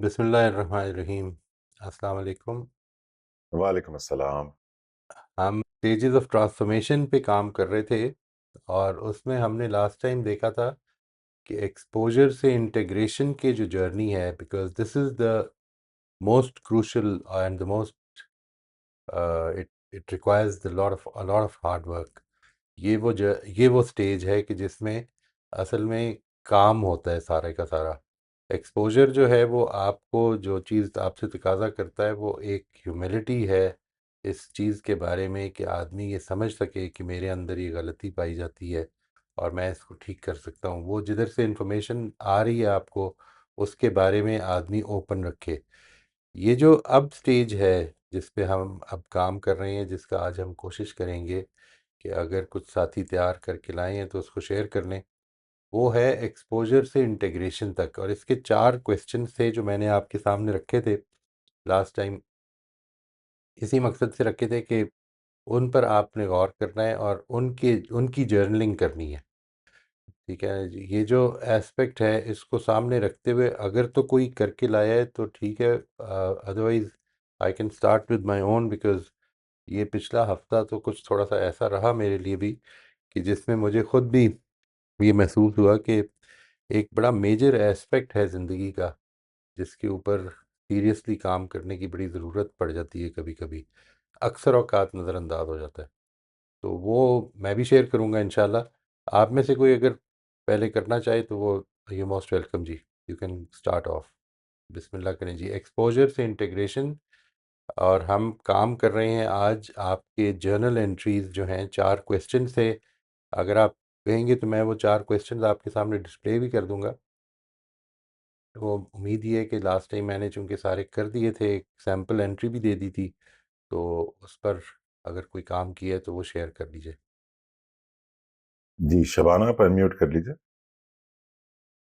बिस्मिल्लाहिर्रहमानिर्रहीम। अस्सलाम वालेकुम। वालेकुम अस्सलाम। हम स्टेजेस ऑफ ट्रांसफॉर्मेशन पे काम कर रहे थे और उसमें हमने लास्ट टाइम देखा था कि एक्सपोजर से इंटीग्रेशन की जो जर्नी है, because this is the most crucial and the most it it requires a lot of hard work. ये वो स्टेज है कि जिसमें असल में काम होता है सारे का सारा। एक्सपोजर जो है वो आपको जो चीज़ आपसे तकाजा करता है वो एक ह्यूमिलिटी है इस चीज़ के बारे में कि आदमी ये समझ सके कि मेरे अंदर ये गलती पाई जाती है और मैं इसको ठीक कर सकता हूँ। वो जिधर से इंफॉर्मेशन आ रही है आपको, उसके बारे में आदमी ओपन रखे। ये जो अब स्टेज है जिस पे हम अब काम कर रहे हैं, जिसका आज हम कोशिश करेंगे कि अगर कुछ साथी तैयार करके लाए हैं तो उसको शेयर कर लें, वो है एक्सपोजर से इंटीग्रेशन तक। और इसके 4 क्वेश्चन थे जो मैंने आपके सामने रखे थे लास्ट टाइम। इसी मकसद से रखे थे कि उन पर आपने गौर करना है और उनकी जर्नलिंग करनी है। ठीक है जी, ये जो एस्पेक्ट है इसको सामने रखते हुए अगर तो कोई करके लाया है तो ठीक है, otherwise I can start with my own, because ये पिछला हफ्ता तो कुछ थोड़ा सा ऐसा रहा मेरे लिए भी कि जिसमें मुझे खुद भी ये महसूस हुआ कि एक बड़ा मेजर एस्पेक्ट है ज़िंदगी का जिसके ऊपर सीरियसली काम करने की बड़ी ज़रूरत पड़ जाती है। कभी कभी अक्सर औकात नज़रअंदाज हो जाता है। तो वो मैं भी शेयर करूँगा इंशाल्लाह। आप में से कोई अगर पहले करना चाहे तो वो यू मोस्ट वेलकम जी। You can start off. बिस्मिल्लाह करें जी। एक्सपोजर से इंटीग्रेशन। और हम काम कर रहे हैं आज आपके जर्नल एंट्रीज जो हैं 4 क्वेश्चन से। अगर आप कहेंगे तो मैं वो 4 क्वेश्चंस आपके सामने डिस्प्ले भी कर दूंगा। वो उम्मीद ही है कि लास्ट टाइम मैंने चूंकि सारे कर दिए थे, एक सैम्पल एंट्री भी दे दी थी, तो उस पर अगर कोई काम किया है तो वो शेयर कर लीजिए। जी, शबाना आप अनम्यूट कर लीजिए।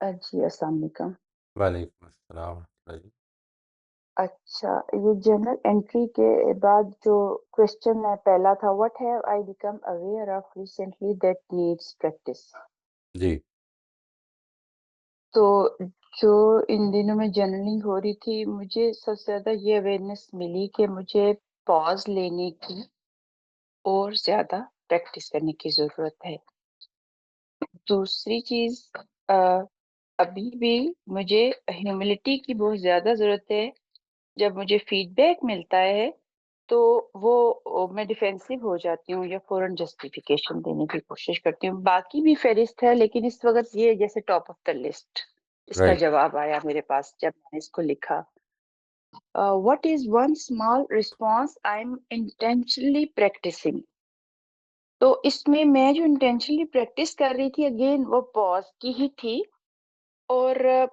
जी, अस्सलाम वालेकुम। वालेकुम अस्सलाम जी। अच्छा, ये जर्नल एंट्री के बाद जो क्वेश्चन है पहला था, what have I become aware of recently that needs practice. जी। तो जो इन दिनों में जर्नलिंग हो रही थी, मुझे सबसे ज़्यादा ये अवेयरनेस मिली कि मुझे पॉज़ लेने की और ज़्यादा प्रैक्टिस करने की ज़रूरत है। दूसरी चीज़, अ, अभी भी मुझे ह्यूमिलिटी की बहुत ज़्यादा ज़रूरत है। जब मुझे फीडबैक मिलता है तो मैं डिफेंसिव हो जाती हूँ या फ़ौरन जस्टिफिकेशन देने की कोशिश करती हूँ। बाकी भी फ़हरिस्त है, लेकिन इस वक़्त ये जैसे टॉप ऑफ द लिस्ट इसका राइट। जवाब आया मेरे पास जब मैंने इसको लिखा। What is one small response I am intentionally practising. तो इसमें मैं जो इंटेंशनली प्रैक्टिस कर रही थी, अगेन वो पॉज़ की ही थी। और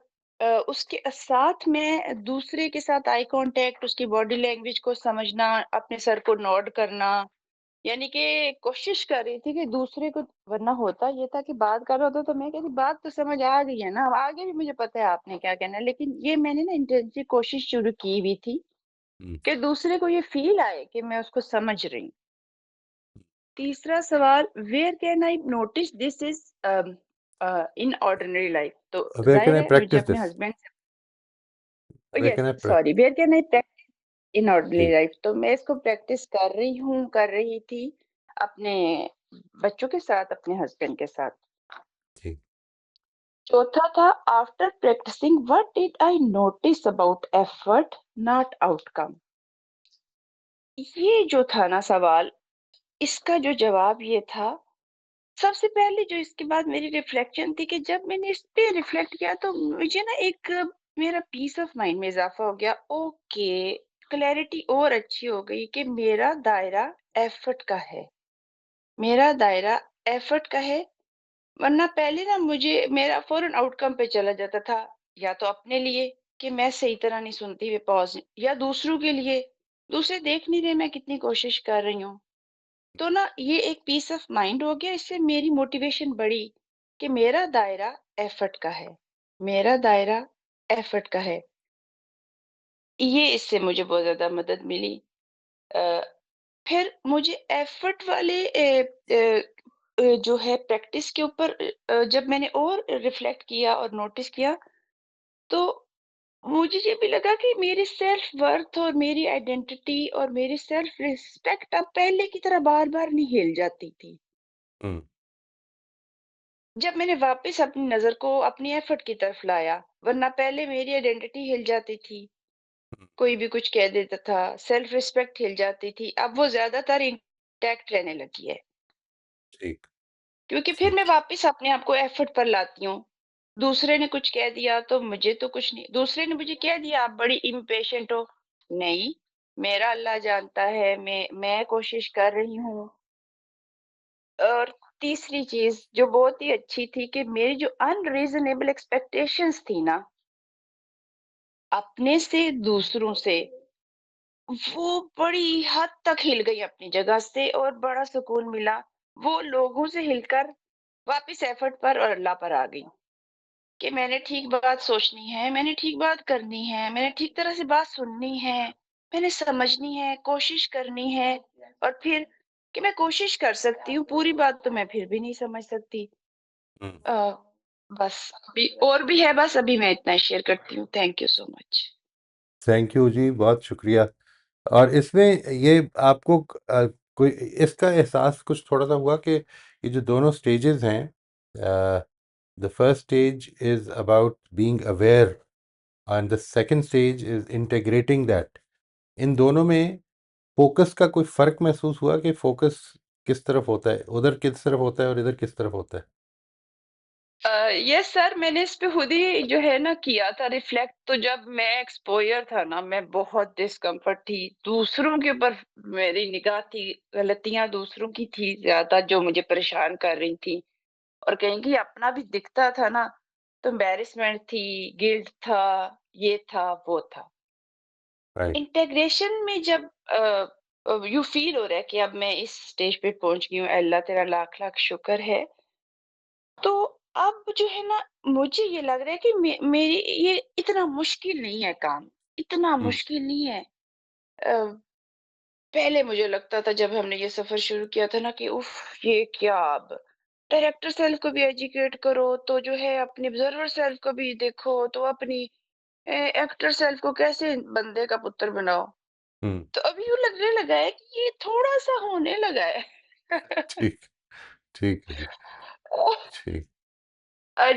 उसके साथ में दूसरे के साथ आई कांटेक्ट, उसकी बॉडी लैंग्वेज को समझना, अपने सर को नोड करना, यानी कि कोशिश कर रही थी कि दूसरे को, वरना होता ये था कि बात कर रहा होता तो मैं कहती बात तो समझ आ गई है ना, अब आगे भी मुझे पता है आपने क्या कहना है। लेकिन ये मैंने ना इंटेंसिव कोशिश शुरू की हुई थी हम्म। कि दूसरे को ये फ़ील आए कि मैं उसको समझ रही हूँ। तीसरा सवाल, where can I notice this is in ordinary life. तो वेयर कैन ज़ाहिर आई है मुझे प्रैक्टिस अपने this? Husband where can yes, I sorry, where can I practise in ordinary जी। लाइफ। तो मैं इसको प्रैक्टिस कर रही थी अपने बच्चों के साथ, अपने हस्बैंड के साथ। जी। चौथा था, after practising what did I notice about effort not outcome. ये जो था ना सवाल, इसका जो जवाब ये था, सबसे पहले जो इसके बाद मेरी रिफ्लेक्शन थी कि जब मैंने इस पे रिफ्लेक्ट किया तो मुझे ना एक मेरा पीस ऑफ माइंड में इजाफा हो गया। ओके, क्लैरिटी और अच्छी हो गई कि मेरा दायरा एफर्ट का है, मेरा दायरा एफर्ट का है। वरना पहले ना मुझे मेरा फौरन आउटकम पे चला जाता था, या तो अपने लिए कि मैं सही तरह नहीं सुनती हुए पॉज, या दूसरों के लिए, दूसरे देख नहीं रहे मैं कितनी कोशिश कर रही हूँ। तो ना ये एक पीस ऑफ माइंड हो गया, इससे मेरी मोटिवेशन बढ़ी कि मेरा दायरा एफर्ट का है, मेरा दायरा एफर्ट का है। ये इससे मुझे बहुत ज़्यादा मदद मिली। अ, फिर मुझे एफर्ट वाले जो है प्रैक्टिस के ऊपर जब मैंने और रिफ्लेक्ट किया और नोटिस किया, तो मुझे ये भी लगा कि मेरी सेल्फ वर्थ और मेरी आइडेंटिटी और मेरी सेल्फ रिस्पेक्ट अब पहले की तरह बार-बार नहीं हिल जाती थी। हुँ, जब मैंने वापस अपनी नज़र को अपनी एफर्ट की तरफ लाया, वरना पहले मेरी आइडेंटिटी हिल जाती थी, हुँ, कोई भी कुछ कह देता था, सेल्फ रिस्पेक्ट हिल जाती थी, अब वो ज़्यादातर इंटैक्ट रहने लगी है। ठीक, क्योंकि फिर मैं ठीक। वापस अपने आप को एफर्ट पर लाती हूँ। दूसरे ने कुछ कह दिया तो मुझे तो कुछ नहीं, दूसरे ने मुझे कह दिया आप बड़ी इम्पेशेंट हो, नहीं, मेरा अल्लाह जानता है, मैं कोशिश कर रही हूँ। और तीसरी चीज़ जो बहुत ही अच्छी थी कि मेरी जो अनरीज़नेबल एक्सपेक्टेशंस थी ना, अपने से, दूसरों से, वो बड़ी हद तक हिल गई अपनी जगह से और बड़ा सुकून मिला। वो लोगों से हिलकर वापस एफर्ट पर और अल्लाह पर आ गई कि मैंने ठीक बात सोचनी है, मैंने ठीक बात करनी है, मैंने ठीक तरह से बात सुननी है, मैंने समझनी है, कोशिश करनी है और फिर कि मैं कोशिश कर सकती हूँ, पूरी बात तो मैं फिर भी नहीं समझ सकती। हुँ। अ, बस अभी और भी है, बस अभी मैं इतना ही शेयर करती हूँ। Thank you so much. Thank you जी, बहुत शुक्रिया। और इसमें ये आपको कोई इसका एहसास कुछ थोड़ा-सा हुआ कि ये जो दोनों स्टेजेज़ हैं, the first stage is about being aware and the second stage is integrating that. इन दोनों में फ़ोकस का कोई फ़र्क महसूस हुआ कि फ़ोकस किस तरफ होता है? उधर किस तरफ होता है और इधर किस तरफ होता है? यस सर, मैंने इस पे खुद ही जो है ना किया था रिफ्लेक्ट। तो जब मैं एक्सपोज़र था ना, मैं बहुत डिस्कम्फर्ट थी। दूसरों के ऊपर मेरी निगाह थी, गलतियाँ दूसरों की थी ज़्यादा जो मुझे परेशान कर रही थी और कहीं कि अपना भी दिखता था ना, तो एम्बैरेसमेंट थी, गिल्ट था, ये था, वो था। राइट, इंटीग्रेशन में जब यू फ़ील हो रहा है कि अब मैं इस स्टेज पे पहुँच गई हूँ, अल्लाह तेरा लाख-लाख शुक्र है। तो अब जो है ना, मुझे ये लग रहा है कि मेरी ये इतना मुश्किल नहीं है काम, इतना हुँ, मुश्किल नहीं है। पहले मुझे लगता था जब हमने ये सफ़र शुरू किया था ना कि उफ़! ये क्या अब डायरेक्टर सेल्फ को भी एजुकेट करो, तो जो है अपनी ऑब्ज़र्वर सेल्फ को भी देखो, तो अपनी एक्टर सेल्फ को कैसे बंदे का पुत्र बनाओ। हुँ, तो अभी यूँ लगने लगा है कि ये थोड़ा-सा होने लगा है। ठीक, ठीक है जी, ठीक।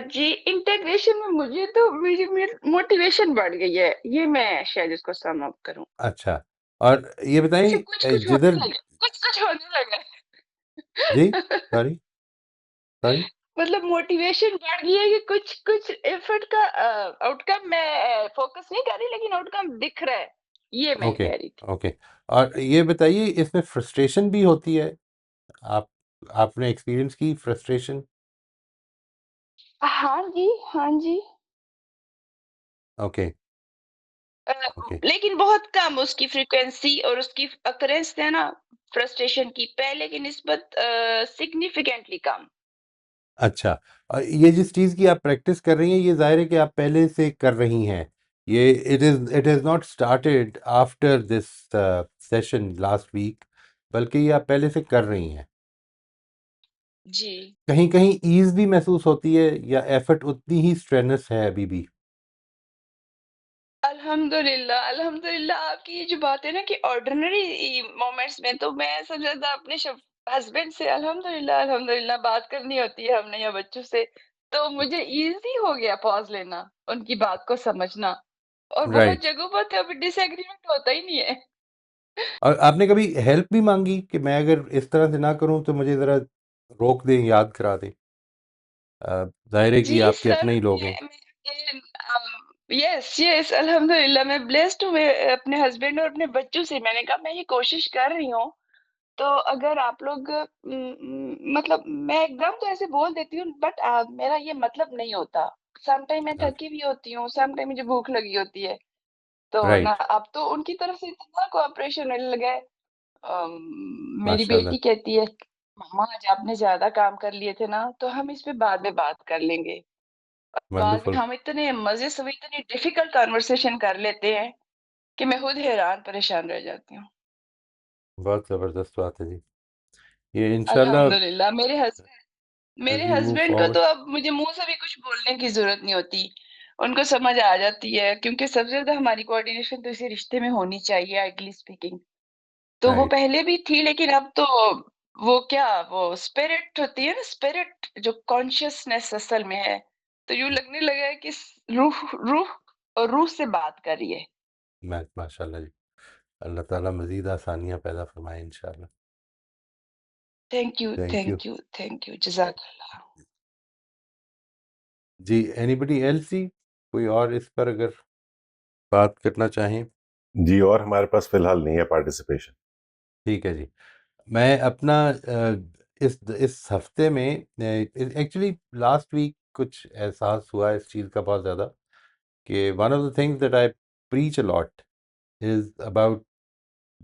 जी, इंटीग्रेशन में मुझे तो मेरी मेरी मोटिवेशन बढ़ गई है, ये मैं शायद इसको सम अप करूँ। अच्छा, और ये जैसे बताइए कुछ-कुछ जिधर होने लगा, कुछ-कुछ होने लगा जी? है। Sorry, sorry? मतलब मोटिवेशन बढ़ गई है कि कुछ-कुछ एफर्ट का आउटकम मैं फ़ोकस नहीं कर रही, लेकिन आउटकम दिख रहा है, ये मैं ओके, कह रही थी। ओके। और ये बताइए इसमें फ्रस्ट्रेशन भी होती है? आप आपने एक्सपीरियंस की फ्रस्ट्रेशन? हाँ जी, हाँ जी। ओके, अ, ओके। लेकिन बहुत कम उसकी फ्रीक्वेंसी और उसकी अकरेंस है ना, फ्रस्ट्रेशन की पहले की निस्बत सिग्निफिकेंटली कम। अच्छा, ये जिस चीज़ की आप प्रैक्टिस कर रही हैं, ये ज़ाहिर है कि आप पहले से कर रही हैं। ये it is not started after this session last week, बल्कि ये आप पहले से कर रही हैं। जी। कहीं-कहीं ईज़ भी महसूस होती है या एफर्ट उतनी ही स्ट्रेनस है अभी भी? अल्हम्दुलिल्लाह, अल्हम्दुलिल्लाह आपकी ये जो बात है ना कि ऑर्डिनरी मोमेंट्स में तो मैं सबसे ज़्यादा अपने हस्बैंड से अल्हम्दुलिल्लाह, अल्हम्दुलिल्लाह बात करनी होती है हमने या बच्चों से, तो मुझे ईज़ी हो गया पॉज़ लेना, उनकी बात को समझना और बहुत राइट। जगहों पर तो अभी डिसएग्रीमेंट होता ही नहीं है। और आपने कभी हेल्प भी माँगी कि मैं अगर इस तरह से ना करूँ तो मुझे ज़रा रोक दें, याद करा दें? ज़ाहिर है जी कि आपके सर, अपने ही लोग हैं। यस, यस अल्हम्दुलिल्लाह मैं ब्लेस्ड हूँ, मैं अपने हस्बैंड और अपने बच्चों से मैंने कहा मैं ये कोशिश कर रही हूँ, तो अगर आप लोग मतलब मैं एकदम तो ऐसे बोल देती हूँ बट मेरा ये मतलब नहीं होता। सम टाइम मैं हाँ, थकी भी होती हूँ, सम टाइम मुझे भूख लगी होती है। तो ना राइट, अब तो उनकी तरफ से इतना कोऑपरेशन होने लगा है। मेरी माशाल्लाह, बेटी कहती है, "मम्मा आज आपने ज़्यादा काम कर लिए थे ना, तो हम इस पे बाद में बात कर लेंगे।" बाद में वंडरफुल, हम इतने मज़े से इतनी डिफिकल्ट कन्वर्सेशन कर लेते हैं कि मैं खुद हैरान परेशान रह जाती हूँ। बहुत ज़बरदस्त बात है जी। ये इंशाल्लाह अल्हम्दुलिल्लाह एज़ मेरे वी मूव हस्बैंड को फॉरवर्ड। तो अब मुझे मुँह से भी कुछ बोलने की ज़रूरत नहीं होती। उनको समझ आ जाती है, क्योंकि सबसे ज़्यादा हमारी कोऑर्डिनेशन तो इसी रिश्ते में होनी चाहिए आइडली स्पीकिंग। तो वो राइट। पहले भी थी, लेकिन अब तो वो क्या, वो स्पिरिट होती है ना, स्पिरिट जो कॉन्शियसनेस असल में है, तो यूँ लगने लगा है कि रूह रूह और रूह से बात कर रही है। माशाल्लाह जी। अल्लाह ताला मज़ीद आसानियाँ पैदा फरमाए इंशाल्लाह। Thank you, thank you. Thank you, thank you, जज़ाकल्लाह। जी, एनीबडी एल्स जी? कोई और इस पर अगर बात करना चाहें? जी, और हमारे पास फिलहाल नहीं है पार्टिसिपेशन। ठीक है जी। मैं अपना इस हफ्ते में एक्चुअली लास्ट वीक कुछ एहसास हुआ इस चीज़ का बहुत ज़्यादा कि one of the things that I preach a lot is about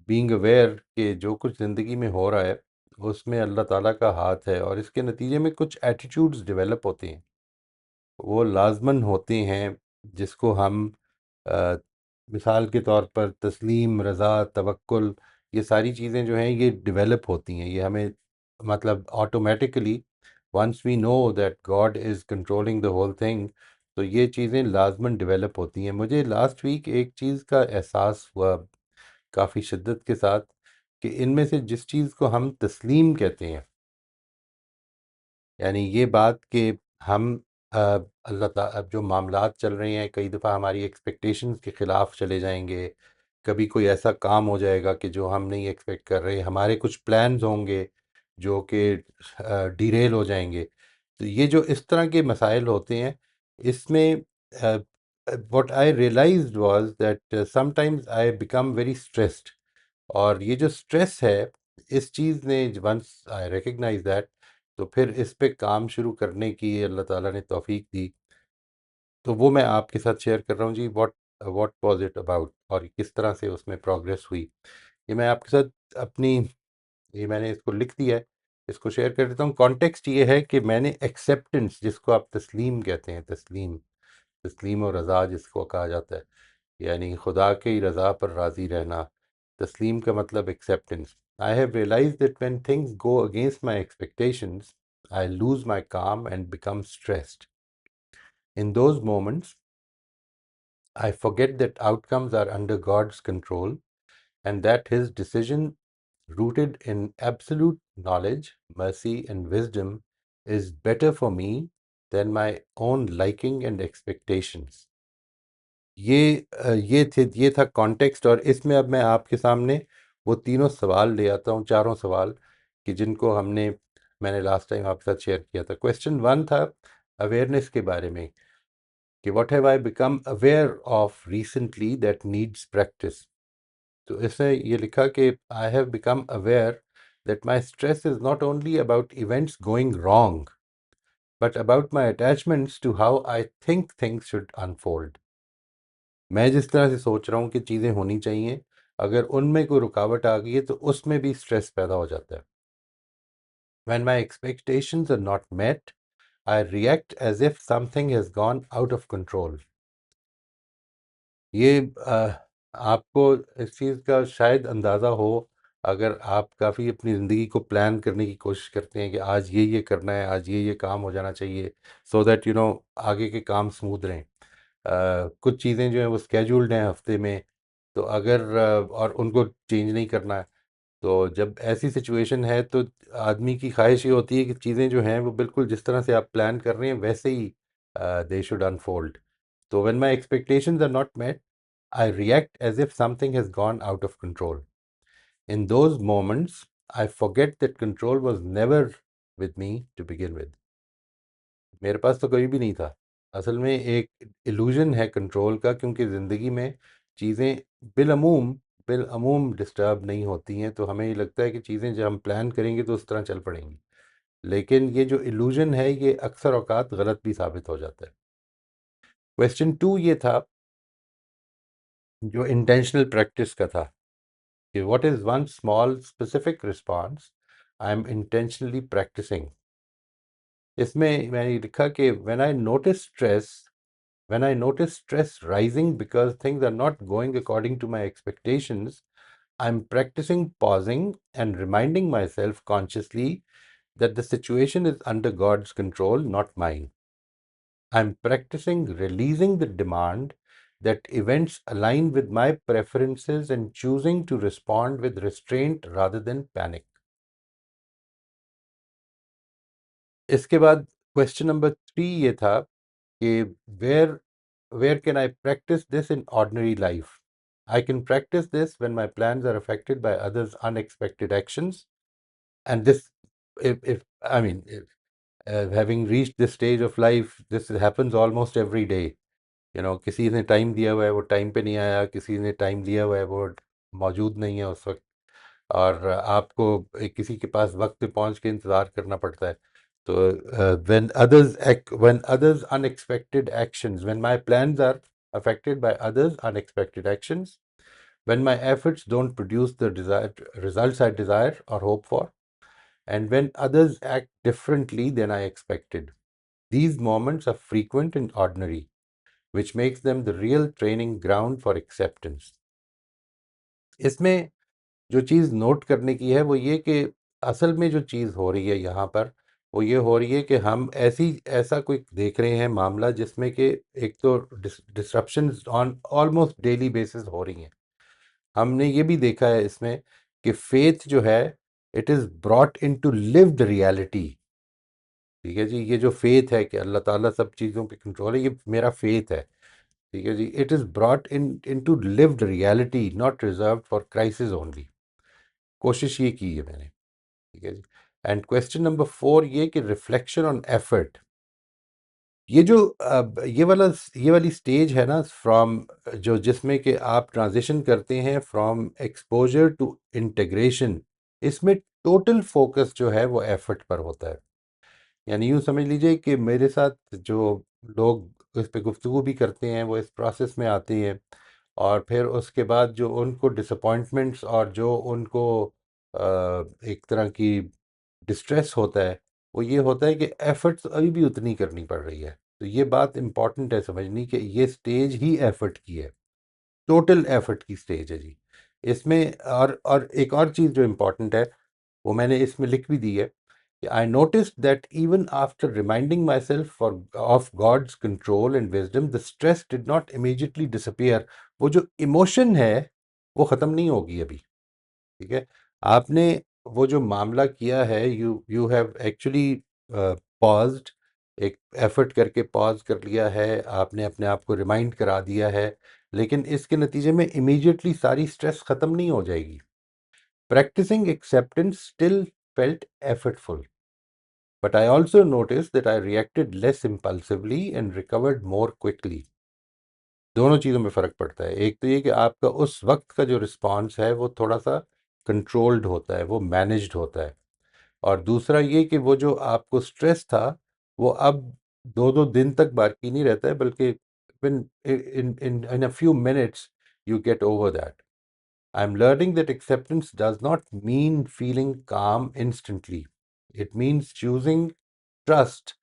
being aware कि जो कुछ ज़िंदगी में हो रहा है उसमें अल्लाह ताला का हाथ है, और इसके नतीजे में कुछ एटीट्यूड्स डेवलप होते हैं, वो लाजमन होते हैं, जिसको हम अ, मिसाल के तौर पर तस्लीम, रज़ा, तवक्कुल, ये सारी चीज़ें जो हैं ये डेवलप होती हैं, ये हमें मतलब automatically once we know that God is controlling the whole thing, तो ये चीज़ें लाजमन डेवलप होती हैं। मुझे लास्ट वीक एक चीज़ का एहसास हुआ काफ़ी शिद्दत के साथ कि इनमें से जिस चीज़ को हम तस्लीम कहते हैं, यानी ये बात कि हम अ, अल्लाह ता अब जो मामलात चल रहे हैं कई दफ़ा हमारी एक्सपेक्टेशंस के ख़िलाफ़ चले जाएंगे, कभी कोई ऐसा काम हो जाएगा कि जो हम नहीं एक्सपेक्ट कर रहे, हमारे कुछ प्लान्स होंगे जो कि डिरेल हो जाएंगे। तो ये जो इस तरह के मसाइल होते हैं, इसमें what I realised was that sometimes I become very stressed, और ये जो स्ट्रेस है, इस चीज़ ने वंस आई रिकग्नाइज दैट, तो फिर इस पे काम शुरू करने की अल्लाह ताला ने तौफीक दी। तो वो मैं आपके साथ शेयर कर रहा हूँ जी, व्हाट वाज इट अबाउट और किस तरह से उसमें प्रोग्रेस हुई। ये मैं आपके साथ अपनी, ये मैंने इसको लिख दिया है, इसको शेयर कर देता हूँ। कॉन्टेक्स्ट ये है कि मैंने एक्सेप्टेंस, जिसको आप तस्लीम कहते हैं, तस्लीम, तस्लीम और रज़ा जिसको कहा जाता है, यानी खुदा की रज़ा पर राज़ी रहना, तस्लीम का मतलब acceptance. I have realise that when things go against my expectations, I lose my calm and become stressed. In those moments I forget that outcomes are under God's control and that His decision, rooted in absolute knowledge, mercy, and wisdom, is better for me than my own liking and expectations. ये था context, और इसमें अब मैं आपके सामने वो तीनों सवाल ले आता हूँ, चारों सवाल कि जिनको मैंने लास्ट टाइम आपके साथ शेयर किया था। क्वेश्चन वन था अवेयरनेस के बारे में कि what have I become aware of recently that needs practice. तो इसने ये लिखा कि I have become aware that my stress is not only about events going wrong but about my attachments to how I think things should unfold. मैं जिस तरह से सोच रहा हूँ कि चीज़ें होनी चाहिए, अगर उनमें कोई रुकावट आ गई है तो उसमें भी स्ट्रेस पैदा हो जाता है। When my expectations are not met, I react as if something has gone out of control. ये आपको इस चीज़ का शायद अंदाज़ा हो, अगर आप काफ़ी अपनी ज़िंदगी को प्लान करने की कोशिश करते हैं कि आज ये करना है, आज ये काम हो जाना चाहिए, सो दैट आगे के काम स्मूथ रहें। कुछ चीज़ें जो हैं वो स्केड्यूल्ड हैं हफ्ते में, तो अगर और उनको चेंज नहीं करना है, तो जब ऐसी सिचुएशन है तो आदमी की ख्वाहिश ये होती है कि चीज़ें जो हैं वो बिल्कुल जिस तरह से आप प्लान कर रहे हैं वैसे ही दे शुड अनफोल्ड। तो when my expectations are not met, I react as if something has gone out of control. In those moments, I forget that control was never with me to begin with. मेरे पास तो कभी भी नहीं था। असल में एक इल्यूजन है कंट्रोल का, क्योंकि ज़िंदगी में चीज़ें बिलअमूम बिलअमूम डिस्टर्ब नहीं होती हैं, तो हमें ये लगता है कि चीज़ें जब हम प्लान करेंगे तो उस तरह चल पड़ेंगी। लेकिन ये जो इल्यूजन है ये अक्सर औक़ात गलत भी साबित हो जाता है। क्वेश्चन 2 ये था जो इंटेंशनल प्रैक्टिस का था कि what is one small specific response I am intentionally practicing। इसमें मैंने लिखा कि when I notice stress rising because things are not going according to my expectations, I'm practicing pausing and reminding myself consciously that the situation is under God's control, not mine। I'm practicing releasing the demand that events align with my preferences and choosing to respond with restraint rather than panic. इसके बाद question number 3 ये था कि where where can I practice this in ordinary life? I can practice this when my plans are affected by others' unexpected actions. And this, if I mean, having reached this stage of life, this happens almost every day. किसी ने time दिया हुआ है, वो time पे नहीं आया, किसी ने टाइम दिया हुआ है, वो मौजूद नहीं है उस वक्त, और आपको किसी के पास वक्त पे पहुंच के इंतज़ार करना पड़ता है. तो when others unexpected actions, when my plans are affected by others unexpected actions, when my efforts don't produce the desired results I desire or hope for, and when others act differently than I expected. These moments are frequent and ordinary, which makes them the real training ground for acceptance. इसमें जो चीज़ note करने की है वो ये कि असल में जो चीज़ हो रही है यहाँ पर, वो ये हो रही है कि हम ऐसा कोई देख रहे हैं मामला जिसमें कि एक तो disruptions on almost daily basis हो रही हैं. हमने ये भी देखा है इसमें कि फेथ जो है, it is brought into lived reality. ठीक है जी, ये जो फेथ है कि अल्लाह ताला सब चीज़ों पे कंट्रोल है, ये मेरा फेथ है. ठीक है जी, it is brought into lived reality, not reserved for crisis only. कोशिश ये की है मैंने. ठीक है जी. एंड क्वेश्चन नंबर 4 ये कि रिफ्लेक्शन ऑन एफर्ट. ये जो ये वाली स्टेज है ना, फ्रॉम जो जिसमें कि आप ट्रांजिशन करते हैं फ्रॉम एक्सपोजर टू इंटीग्रेशन, इसमें टोटल फोकस जो है वो एफर्ट पर होता है. यानी यूँ समझ लीजिए कि मेरे साथ जो लोग इस पे गुफ्तगू भी करते हैं वो इस प्रोसेस में आते हैं, और फिर उसके बाद जो उनको डिसअपॉइंटमेंट्स और जो उनको एक तरह की डिस्ट्रेस होता है, वो ये होता है कि एफर्ट्स अभी भी उतनी करनी पड़ रही है. तो ये बात इम्पॉर्टेंट है समझनी कि ये स्टेज ही एफर्ट की है, टोटल एफर्ट की स्टेज है जी. इसमें और एक और चीज़ जो इम्पॉर्टेंट है वो मैंने इसमें लिख भी दी है. I noticed that even after reminding myself of God's control and wisdom, the stress did not immediately disappear. वो जो इमोशन है वो ख़त्म नहीं होगी अभी. ठीक है, आपने वो जो मामला किया है, यू हैव एक्चुअली पॉज्ड, एक एफर्ट करके पॉज कर लिया है, आपने अपने आप को रिमाइंड करा दिया है, लेकिन इसके नतीजे में इमीडिएटली सारी स्ट्रेस ख़त्म नहीं हो जाएगी. Practising acceptance still felt effortful. But I also noticed that I reacted less impulsively and recovered more quickly. दोनों चीज़ों में फ़र्क पड़ता है. एक तो ये कि आपका उस वक्त का जो रिस्पॉन्स है वो थोड़ा सा कंट्रोल्ड होता है, वो मैनेज्ड होता है. और दूसरा ये कि वो जो आपको स्ट्रेस था वो अब 2-2 दिन तक बाकी नहीं रहता है, बल्कि in a few minutes you get over that. I'm learning that acceptance does not mean feeling calm instantly. It means choosing trust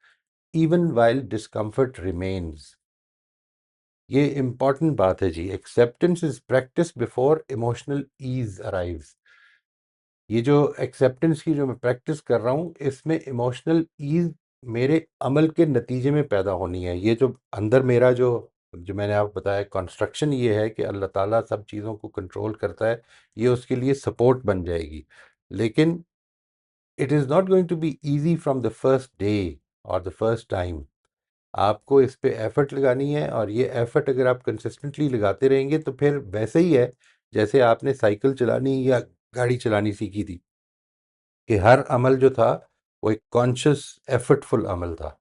even while discomfort remains. ये इम्पॉर्टेंट बात है जी. Acceptance is practice before emotional ease arrives. ये जो acceptance की जो मैं practice कर रहा हूँ, इसमें इमोशनल ईज मेरे अमल के नतीजे में पैदा होनी है. ये जो अंदर मेरा जो मैंने आपको बताया कंस्ट्रक्शन, ये है कि अल्लाह ताला सब चीज़ों को कंट्रोल करता है, ये उसके लिए सपोर्ट बन जाएगी. लेकिन it is not going to be easy from the first day और द फर्स्ट टाइम. आपको इस पे एफर्ट लगानी है, और ये एफर्ट अगर आप कंसिस्टेंटली लगाते रहेंगे तो फिर वैसे ही है जैसे आपने साइकिल चलानी या गाड़ी चलानी सीखी थी, कि हर अमल जो था वो एक कॉन्शियस एफर्टफुल अमल था,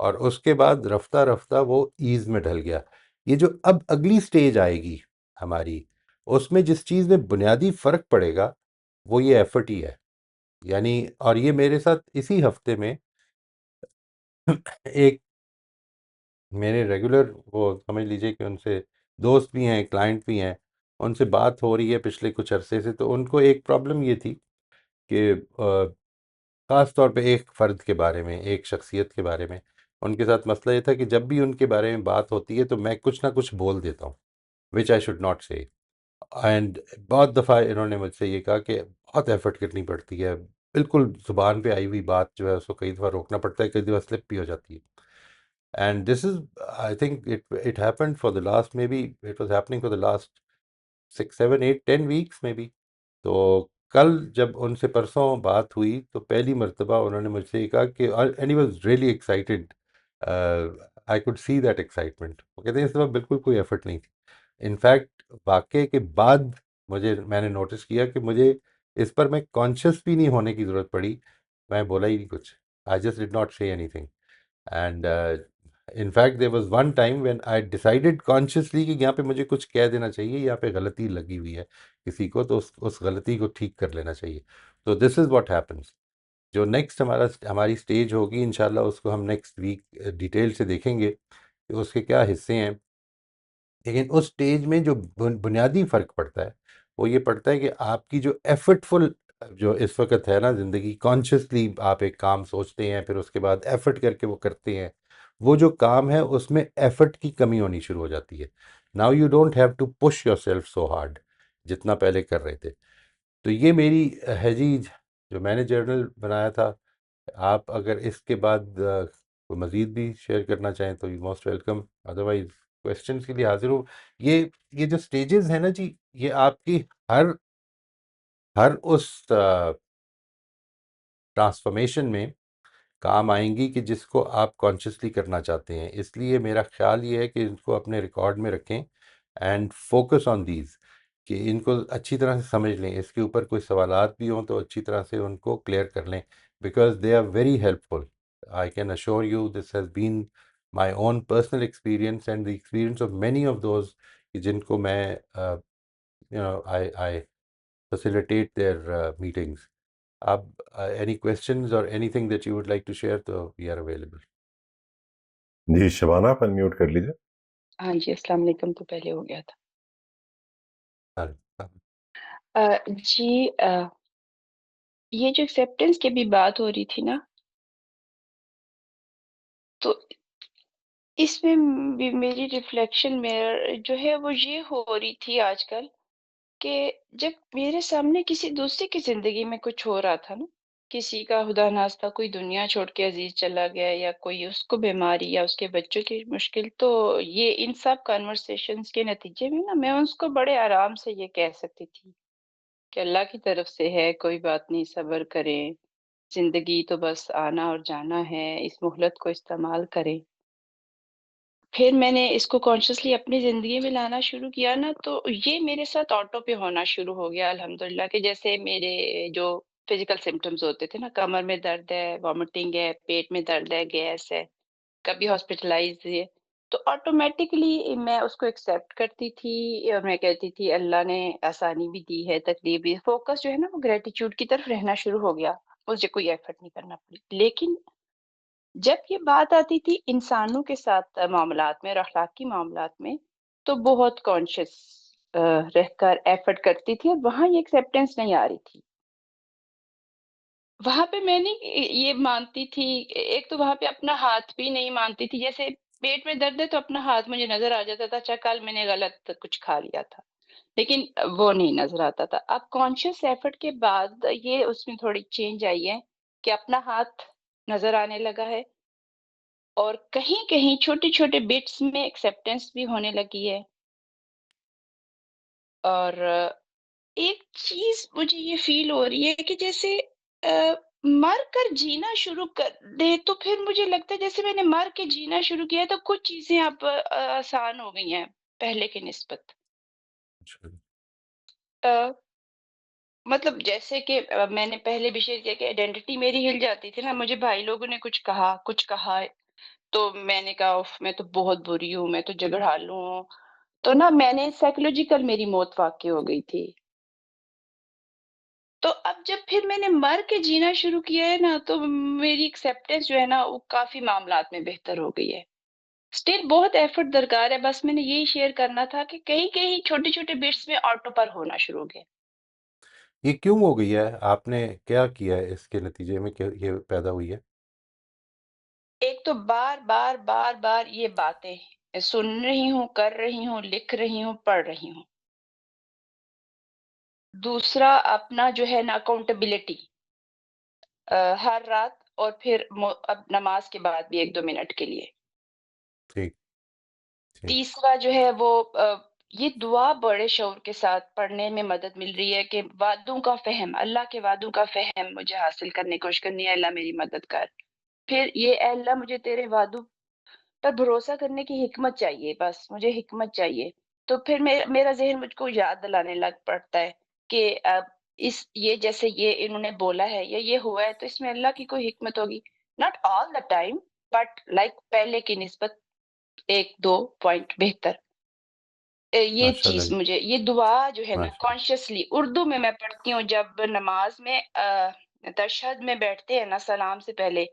और उसके बाद रफ्ता रफ्ता वो ईज में ढल गया. ये जो अब अगली स्टेज आएगी हमारी, उसमें जिस चीज़ में बुनियादी फ़र्क पड़ेगा वो ये एफर्ट ही है. यानी और ये मेरे साथ इसी हफ्ते में एक मेरे रेगुलर, वो समझ लीजिए कि उनसे दोस्त भी हैं, क्लाइंट भी हैं, उनसे बात हो रही है पिछले कुछ अरसे से. तो उनको एक प्रॉब्लम ये थी कि ख़ास तौर पे एक फ़र्द के बारे में, एक शख्सियत के बारे में उनके साथ मसला ये था कि जब भी उनके बारे में बात होती है तो मैं कुछ ना कुछ बोल देता हूँ, विच आई शुड नॉट से. एंड बहुत दफ़ा इन्होंने मुझसे ये कहा कि बहुत एफर्ट करनी पड़ती है, बिल्कुल ज़ुबान पे आई हुई बात जो है उसको कई दफ़ा रोकना पड़ता है, कई दफ़ा स्लिप भी हो जाती है. And this is, I think it happened for the last, maybe it was happening for the last 6 7 8 10 weeks maybe. तो कल जब उनसे परसों बात हुई तो पहली मर्तबा उन्होंने मुझसे ये कहा कि, and he was really excited, I could see that excitement. वो कहते हैं इस दफ़ा बिल्कुल कोई एफर्ट नहीं थी। इनफैक्ट वाक़े के बाद मैंने नोटिस किया कि मुझे इस पर मैं कॉन्शियस भी नहीं होने की ज़रूरत पड़ी। मैं बोला ही नहीं कुछ, I just did not say anything. And in fact there was one time when I decided consciously कि यहाँ पे मुझे कुछ कह देना चाहिए, यहाँ पे गलती लगी हुई है किसी को, तो उस गलती को ठीक कर लेना चाहिए। तो दिस इज़ व्हाट हैपेंस। जो नेक्स्ट हमारी स्टेज होगी इंशाल्लाह, उसको हम नेक्स्ट वीक डिटेल से देखेंगे कि उसके क्या हिस्से हैं। लेकिन उस स्टेज में जो बुनियादी फ़र्क पड़ता है वो ये पड़ता है कि आपकी जो एफर्टफुल जो इस वक्त है ना ज़िंदगी, कॉन्शियसली आप एक काम सोचते हैं फिर उसके बाद एफर्ट करके वो करते हैं, वो जो काम है उसमें एफर्ट की कमी होनी शुरू हो जाती है। Now you don't have to push yourself so hard जितना पहले कर रहे थे। तो ये मेरी है जी, जो मैंने जर्नल बनाया था। आप अगर इसके बाद कोई मज़ीद भी शेयर करना चाहें तो you most welcome, otherwise questions के लिए हाजिर हूँ। ये जो स्टेजेस हैं ना जी, ये आपकी हर हर उस ट्रांसफॉर्मेशन में काम आएंगी कि जिसको आप कॉन्शियसली करना चाहते हैं। इसलिए मेरा ख्याल ये है कि इनको अपने रिकॉर्ड में रखें एंड फोकस ऑन दीज, कि इनको अच्छी तरह से समझ लें। इसके ऊपर कोई सवालात भी हों तो अच्छी तरह से उनको क्लियर कर लें, because they are very helpful. I can assure you this has been my own personal experience and the experience of many of those जिनको मैं आई facilitate their meetings. आप any questions or anything that you would like to share, तो we are available. जी शबाना, आप unmute कर लीजिए। हाँ जी, अस्सलाम वालेकुम तो पहले हो गया था। हाँ, जी ये जो एक्सेप्टेंस की भी बात हो रही थी ना, तो इसमें भी मेरी रिफ्लेक्शन में जो है वो ये हो रही थी आजकल कि जब मेरे सामने किसी दूसरे की ज़िंदगी में कुछ हो रहा था ना, किसी का खुदा नास्ता कोई दुनिया छोड़ के अज़ीज़ चला गया या कोई उसको बीमारी या उसके बच्चों की मुश्किल, तो ये इन सब कन्वर्सेशंस के नतीजे में ना मैं उसको बड़े आराम से ये कह सकती थी कि अल्लाह की तरफ से है, कोई बात नहीं, सब्र करें, ज़िंदगी तो बस आना और जाना है, इस मोहलत को इस्तेमाल करें। फिर मैंने इसको कॉन्शियसली अपनी ज़िंदगी में लाना शुरू किया ना, तो ये मेरे साथ ऑटो पे होना शुरू हो गया अल्हम्दुलिल्लाह, कि जैसे मेरे जो फिज़िकल सिम्पटम्स होते थे ना, कमर में दर्द है, वॉमिटिंग है, पेट में दर्द है, गैस है, कभी हॉस्पिटलाइज़ है, तो ऑटोमैटिकली मैं उसको एक्सेप्ट करती थी और मैं कहती थी अल्लाह ने आसानी भी दी है, तकलीफ भी। फ़ोकस जो है ना वो ग्रैटिट्यूड की तरफ रहना शुरू हो गया, मुझे कोई एफ़र्ट नहीं करना पड़ी। लेकिन जब ये बात आती थी इंसानों के साथ मामलात में और अखलाकी मामलात में, तो बहुत कॉन्शियस रहकर एफर्ट करती थी और वहाँ ये एक्सेप्टेंस नहीं आ रही थी। वहाँ पे मैं नहीं ये मानती थी, एक तो वहाँ पे अपना हाथ भी नहीं मानती थी, जैसे पेट में दर्द है तो अपना हाथ मुझे नज़र आ जाता था, अच्छा कल मैंने गलत कुछ खा लिया था, लेकिन वो नहीं नज़र आता था। अब कॉन्शियस एफर्ट के बाद ये उसमें थोड़ी चेंज आई है कि अपना हाथ नज़र आने लगा है और कहीं-कहीं छोटे-छोटे बिट्स में एक्सेप्टेंस भी होने लगी है। और एक चीज़ मुझे ये फ़ील हो रही है कि जैसे मर कर जीना शुरू कर दें, तो फिर मुझे लगता है जैसे मैंने मर के जीना शुरू किया है, तो कुछ चीज़ें अब आसान हो गई हैं पहले की निस्बत। अच्छा। अ, मतलब जैसे कि मैंने पहले भी शेयर किया कि आइडेंटिटी मेरी हिल जाती थी ना, मुझे भाई लोगों ने कुछ कहा तो मैंने कहा उफ़! मैं तो बहुत बुरी हूँ, मैं तो झगड़ालू हूँ। तो ना मैंने साइकोलॉजिकल मेरी मौत वाक़ई हो गई थी। तो अब जब फिर मैंने मर के जीना शुरू किया है ना, तो मेरी एक्सेप्टेंस जो है ना, वो काफ़ी मामलात में बेहतर हो गई है। स्टिल बहुत एफर्ट दरकार है, बस मैंने यही शेयर करना था कि कहीं-कहीं छोटे-छोटे बिट्स में ऑटो पर होना शुरू हो गए। ये क्यों हो गई है? आपने क्या किया है इसके नतीजे में कि ये पैदा हुई है? एक तो बार-बार, बार-बार ये बातें सुन रही हूँ, कर रही हूँ, लिख रही हूँ, पढ़ रही हूँ। दूसरा अपना जो है ना अकाउंटेबिलिटी, हर रात और फिर अब नमाज़ के बाद भी 1-2 मिनट के लिए। ठीक, ठीक। तीसरा जो है वो ये दुआ बड़े शौर के साथ पढ़ने में मदद मिल रही है कि वादों का फ़हम, अल्लाह के वादों का फ़हम मुझे हासिल करने की कोशिश करनी है, अल्लाह मेरी मदद कर। फिर ये ए अल्लाह मुझे तेरे वादों पर भरोसा करने की हिकमत चाहिए, बस मुझे हिकमत चाहिए। तो फिर मेरा ज़हन मुझको याद दिलाने लग पड़ता है कि इस ये जैसे ये इन्होंने बोला है या ये हुआ है तो इसमें अल्लाह की कोई हिकमत होगी। Not all the time but like पहले की निस्बत 1-2 पॉइंट बेहतर। ये माशाल्लाह चीज़ जी, मुझे ये दुआ जो है ना माशाल्लाह। कॉन्शियसली उर्दू में मैं पढ़ती हूँ जब नमाज़ में तशहद में बैठते हैं ना सलाम से पहले,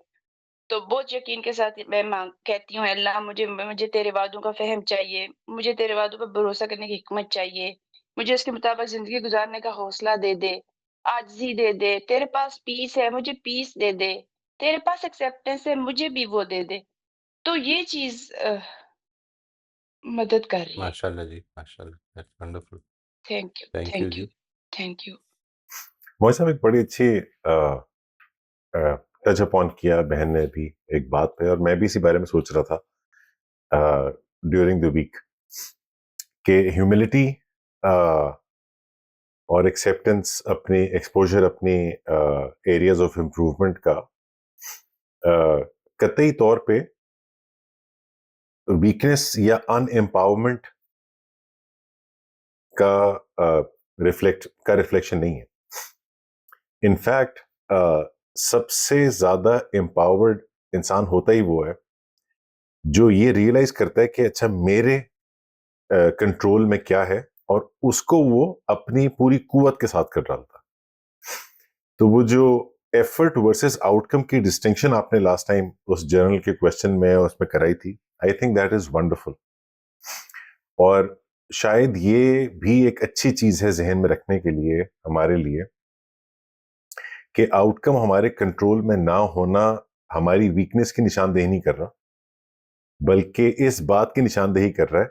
तो बहुत यकीन के साथ मैं माँग कहती हूँ अल्लाह मुझे तेरे वादों का फ़हम चाहिए, मुझे तेरे वादों पर भरोसा करने की हिकमत चाहिए, मुझे उसके मुताबिक ज़िंदगी गुज़ारने का हौसला दे दे, आज़ी दे दे, तेरे पास पीस है, मुझे पीस दे दे, तेरे पास एक्सेप्टेंस है, मुझे भी वो दे दे। तो ये चीज़ मदद कर रही है। माशाल्लाह जी, माशाल्लाह। That's wonderful. Thank you, thank you thank you, जी। Thank you. मोहित साहब एक बड़ी अच्छी टच अपॉन किया बहन ने भी एक बात पे, और मैं भी इसी बारे में सोच रहा था ड्यूरिंग द वीक कि ह्यूमिलिटी और एक्सेप्टेंस, अपनी एक्सपोजर, अपनी एरियाज ऑफ इम्प्रूवमेंट का कतई तौर पे वीकनेस या अनएम्पावरमेंट का रिफ्लेक्शन नहीं है। इनफैक्ट सबसे ज्यादा एम्पावर्ड इंसान होता ही वो है जो ये रियलाइज करता है कि अच्छा मेरे कंट्रोल में क्या है, और उसको वो अपनी पूरी कुवत के साथ कर डालता। तो वो जो एफर्ट वर्सेस आउटकम की डिस्टिंक्शन आपने लास्ट टाइम उस जर्नल के क्वेश्चन में उसमें कराई थी, I think that is wonderful. और शायद ये भी एक अच्छी चीज है जहन में रखने के लिए हमारे लिए कि आउटकम हमारे कंट्रोल में ना होना हमारी वीकनेस की निशानदेही नहीं कर रहा, बल्कि इस बात की निशानदेही कर रहा है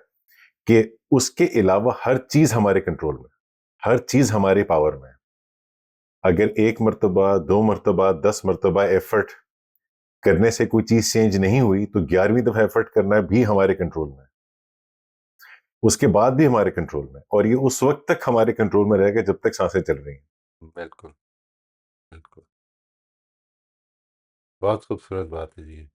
कि उसके अलावा हर चीज हमारे कंट्रोल में, हर चीज हमारे पावर में है। अगर एक मर्तबा, दो मर्तबा, 10 मर्तबा एफर्ट करने से कोई चीज चेंज नहीं हुई तो 11वीं दफा एफर्ट करना भी हमारे कंट्रोल में है, उसके बाद भी हमारे कंट्रोल में, और ये उस वक्त तक हमारे कंट्रोल में रहेगा जब तक सांसें चल रही हैं। बिल्कुल, बिल्कुल। बहुत खूबसूरत बात है जी ये।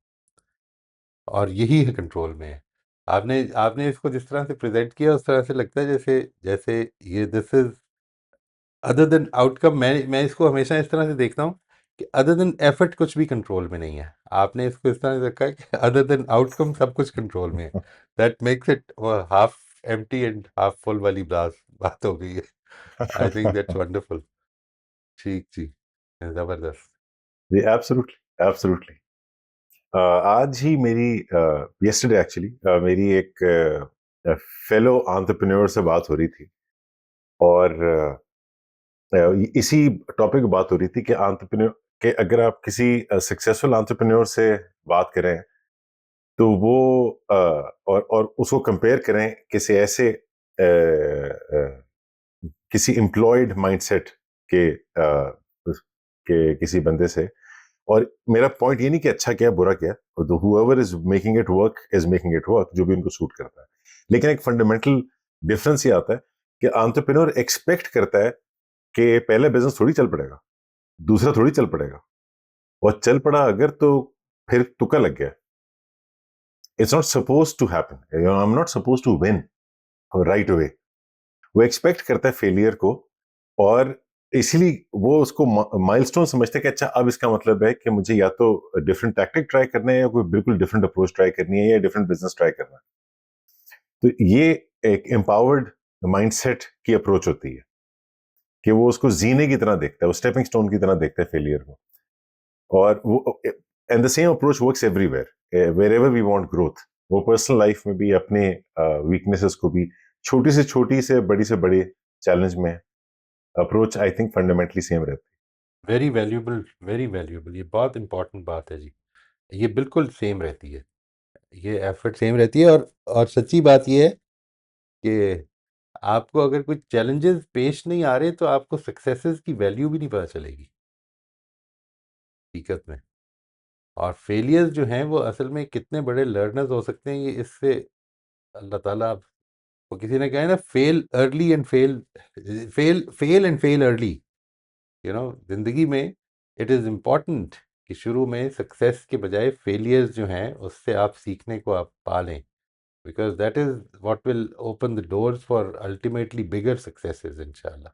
और यही है कंट्रोल में है। आपने आपने इसको जिस तरह से प्रेज़ेंट किया उस तरह से लगता है जैसे जैसे ये this is other than outcome. मैं इसको हमेशा इस तरह से देखता हूँ कि अदर देन एफर्ट कुछ भी कंट्रोल में नहीं है। आपने इसको इस तरह से रखा है कि अदर देन आउटकम सब कुछ कंट्रोल में है। That makes it half empty and half full वाली बात हो गई है। I think that's wonderful. ठीक जी, ज़बरदस्त। जी एब्सोल्युटली, एब्सोल्युटली। आज ही मेरी, यस्टरडे एक्चुअली, मेरी एक फेलो एंटरप्रेन्योर से बात हो रही थी, और इसी टॉपिक पे बात हो रही थी कि एंटरप्रेन्योर के अगर आप किसी सक्सेसफुल एंटरप्रेन्योर से बात करें तो वो और उसको कंपेयर करें किसी ऐसे किसी एम्प्लॉयड माइंडसेट के किसी बंदे से। और मेरा पॉइंट ये नहीं कि अच्छा क्या बुरा क्या, तो whoever is making it work is making it work, जो भी उनको सूट करता है। लेकिन एक फंडामेंटल डिफरेंस ये आता है कि एंटरप्रेन्योर एक्सपेक्ट करता है कि पहले बिजनेस थोड़ी चल पड़ेगा, दूसरा थोड़ी चल पड़ेगा, और चल पड़ा अगर तो फिर तुक्का लग गया। It's not suppose to happen, I am not suppose to win right away. वो एक्सपेक्ट करता है फेलियर को, और इसीलिए वो उसको माइलस्टोन समझते हैं कि अच्छा अब इसका मतलब है कि मुझे या तो डिफरेंट टैक्टिक ट्राई करना है, या कोई बिल्कुल डिफरेंट अप्रोच ट्राई करनी है, या डिफरेंट बिजनेस ट्राई करना है। तो ये एक एम्पावर्ड माइंडसेट की अप्रोच होती है कि वो उसको जीने की तरह देखता है, वो स्टेपिंग स्टोन की तरह देखता है फेलियर को। और वो and the same approach works everywhere, wherever we want growth. वो पर्सनल लाइफ में भी अपने वीकनेसेस को भी, छोटी से बड़ी चैलेंज में approach I think fundamentally same रहती वेरी वैल्यूएबल, वेरी वैल्यूएबल। ये बहुत इंपॉर्टेंट बात है जी। ये बिल्कुल सेम रहती है। ये एफर्ट सेम रहती है। और सच्ची बात ये है कि आपको अगर कुछ चैलेंजेस पेश नहीं आ रहे तो आपको सक्सेसेस की वैल्यू भी नहीं पता चलेगी हकीकत में। और फेलियर्स जो हैं वो असल में कितने बड़े लर्नर्स हो सकते हैं, ये इससे अल्लाह ताला, वो किसी ने कहा है ना, fail early and fail and fail early. जिंदगी में इट इज़ इम्पॉर्टेंट कि शुरू में सक्सेस के बजाय फेलियर्स जो हैं उससे आप सीखने को आप पालें, because that is what will open the doors for ultimately bigger successes इंशाल्लाह।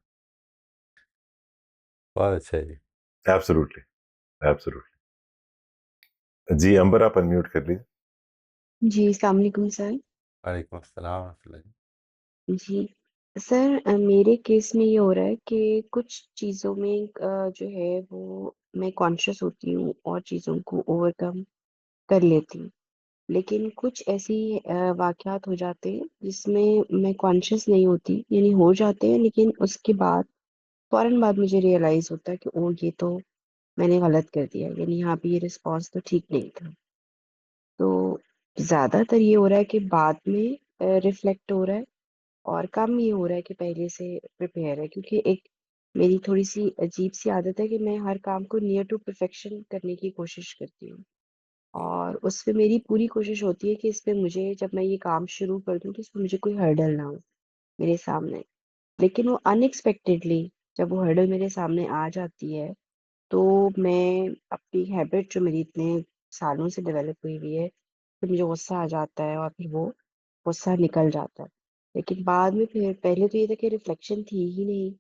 बहुत अच्छा है जी। Absolutely, absolutely. जी अंबर, आप अनम्यूट कर लीजिए। जी, अस्सलाम वालेकुम सर। वालेकुम अस्सलाम रहमतुल्लाह जी। जी, सर मेरे केस में ये हो रहा है कि कुछ चीज़ों में जो है वो मैं कॉन्शियस होती हूँ और चीज़ों को ओवरकम कर लेती हूँ। लेकिन कुछ ऐसी वाक़यात हो जाते हैं जिसमें मैं कॉन्शियस नहीं होती, यानी हो जाते हैं लेकिन उसके बाद फ़ौरन बाद मुझे रियलाइज़ होता है कि ओह! ये तो मैंने गलत कर दिया, यानी यहाँ पे ये रिस्पॉन्स तो ठीक नहीं था। तो ज़्यादातर ये हो रहा है कि बाद में रिफ्लेक्ट हो रहा है और कम ये हो रहा है कि पहले से प्रिपेयर है, क्योंकि एक मेरी थोड़ी-सी अजीब-सी आदत है कि मैं हर काम को नियर टू परफेक्शन करने की कोशिश करती हूँ और उसमें मेरी पूरी कोशिश होती है कि इसमें मुझे, जब मैं ये काम शुरू कर दूँ तो इसमें मुझे कोई हर्डल ना हो मेरे सामने। लेकिन वो अनएक्सपेक्टेडली जब वो हर्डल मेरे सामने आ जाती है, तो मैं अपनी हैबिट जो मेरी इतने सालों से डेवलप हुई हुई है, फिर मुझे गुस्सा आ जाता है और फिर वो गुस्सा निकल जाता है। लेकिन बाद में फिर पहले तो ये था कि रिफ्लेक्शन थी ही नहीं,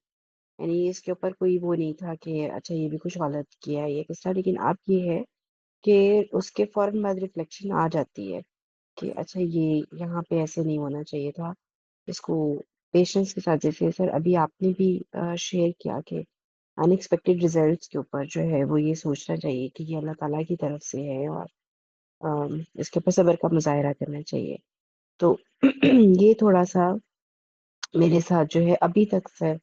यानी इसके ऊपर कोई वो नहीं था कि अच्छा ये भी कुछ गलत किया है, ये किस्सा। लेकिन अब ये है कि उसके फ़ौरन बाद रिफ्लेक्शन आ जाती है कि अच्छा ये यहाँ पे ऐसे नहीं होना चाहिए था। इसको पेशेंस के साथ, जैसे सर अभी आपने भी शेयर किया कि अनएक्सपेक्टेड रिजल्ट्स के ऊपर जो है वो ये सोचना चाहिए कि ये अल्लाह ताला की तरफ से है और इसके ऊपर सब्र का मुज़ाहिरा करना चाहिए। तो ये थोड़ा-सा मेरे साथ जो है अभी तक सर,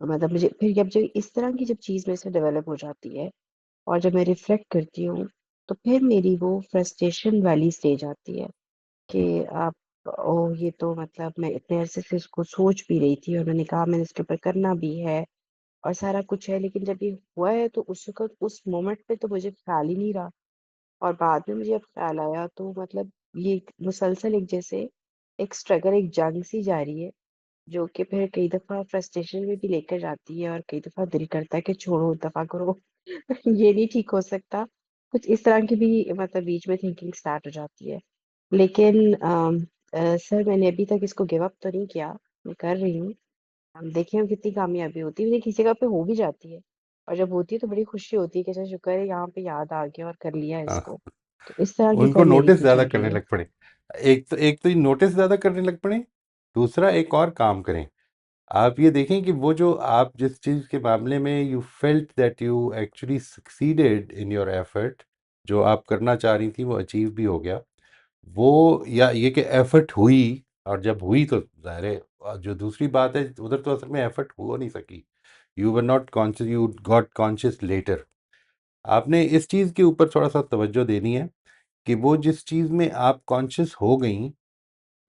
मतलब मुझे फिर जब इस तरह की जब चीज़ मेरे से डेवलप हो जाती है और जब मैं रिफ्लेक्ट करती हूँ, तो फिर मेरी वो फ्रस्ट्रेशन वाली स्टेज आती है कि आप ओह! ये तो मतलब मैं इतने अरसे से इसको सोच भी रही थी और मैंने कहा मैंने इसके ऊपर करना भी है और सारा कुछ है, लेकिन जब ये हुआ है तो उस वक़्त उस मोमेंट पे तो मुझे ख़्याल ही नहीं रहा और बाद में मुझे जब ख़्याल आया तो मतलब ये एक मुसलसल एक जैसे एक स्ट्रगल, एक जंग सी जारी है, जो कि फिर कई दफ़ा फ्रस्ट्रेशन में भी लेकर जाती है और कई दफ़ा दिल करता है कि छोड़ो, दफ़ा करो। ये नहीं ठीक हो सकता। कुछ इस तरह की भी मतलब बीच में थिंकिंग स्टार्ट हो जाती है। लेकिन सर मैंने अभी तक इसको गिव अप तो नहीं किया, मैं कर रही हूँ। हम देखें हम कितनी कामयाबी होती है, मुझे किसी जगह पे हो भी जाती है और जब होती है तो बड़ी खुशी होती है कि अच्छा शुक्र है यहाँ पे याद आ गया और कर लिया हाँ, इसको। तो इस तरह की उनको सर मेरी नोटिस कुछ ज़्यादा चल रही करने है। लग पड़े। एक तो ये नोटिस ज़्यादा करने लग पड़े, दूसरा एक और काम करें। आप ये देखें कि वो जो आप जिस चीज़ के मामले में you felt that you actually succeeded in your effort, जो आप करना चाह रही थी वो अचीव भी हो गया, वो या ये कि एफर्ट हुई, और जब हुई तो ज़ाहिर है, जो दूसरी बात है उधर तो असल में एफर्ट हो नहीं सकी, you were not conscious, you got conscious later. आपने इस चीज़ के ऊपर थोड़ा सा तवज्जो देनी है कि वो जिस चीज़ में आप कॉन्शियस हो गई,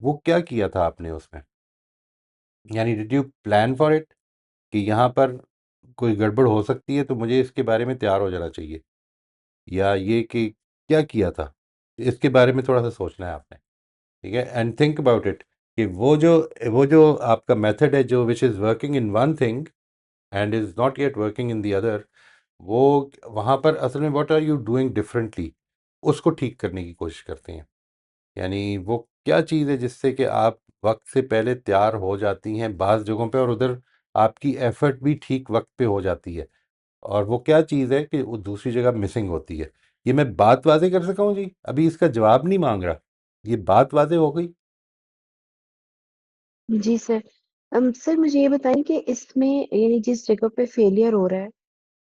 वो क्या किया था आपने उसमें, यानी did you plan for it कि यहाँ पर कोई गड़बड़ हो सकती है तो मुझे इसके बारे में तैयार हो जाना चाहिए, या ये कि क्या किया था, इसके बारे में थोड़ा सा सोचना है आपने। ठीक है, एंड थिंक अबाउट इट कि वो जो आपका मेथड है जो which is working in one thing and is not yet working in the other, वो वहाँ पर असल में what are you doing differently, उसको ठीक करने की कोशिश करते हैं। यानी वो क्या चीज़ है जिससे कि आप वक्त से पहले तैयार हो जाती हैं बाज़ जगहों पे, और उधर आपकी एफर्ट भी ठीक वक्त पे हो जाती है, और वो क्या चीज़ है कि वो दूसरी जगह मिसिंग होती है। ये मैं बात वाज़े कर सका हूँ जी, अभी इसका जवाब नहीं मांग रहा, ये बात वाज़े हो गई। जी सर। सर मुझे ये बताएं कि इसमें यानी जिस जगह पे फेलियर हो रहा है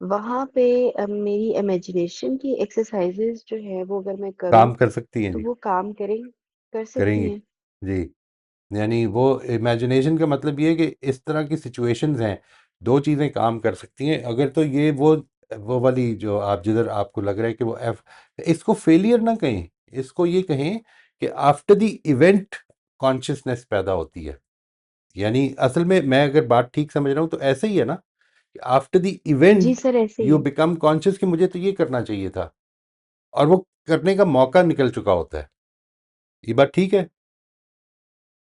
वहां पे मेरी इमेजिनेशन की एक्सरसाइजेज जो है वो अगर मैं करूं काम कर सकती हैं तो जी, वो काम कर सकती करेंगी हैं। जी। यानी वो इमेजिनेशन का मतलब ये है कि इस तरह की सिचुएशंस हैं, दो चीज़ें काम कर सकती हैं अगर, तो ये वो वाली जो आप जिधर आपको लग रहा है कि वो एफ, इसको फेलियर ना कहें, इसको ये कहें कि आफ्टर द इवेंट कॉन्शियसनेस पैदा होती है। यानी असल में मैं अगर बात ठीक समझ रहा हूँ तो ऐसे ही है ना, कि after the G event sir ऐसे ही यू है। बिकम कॉन्शियस कि मुझे तो ये करना चाहिए था, और वो करने का मौका निकल चुका होता है। ये बात ठीक है?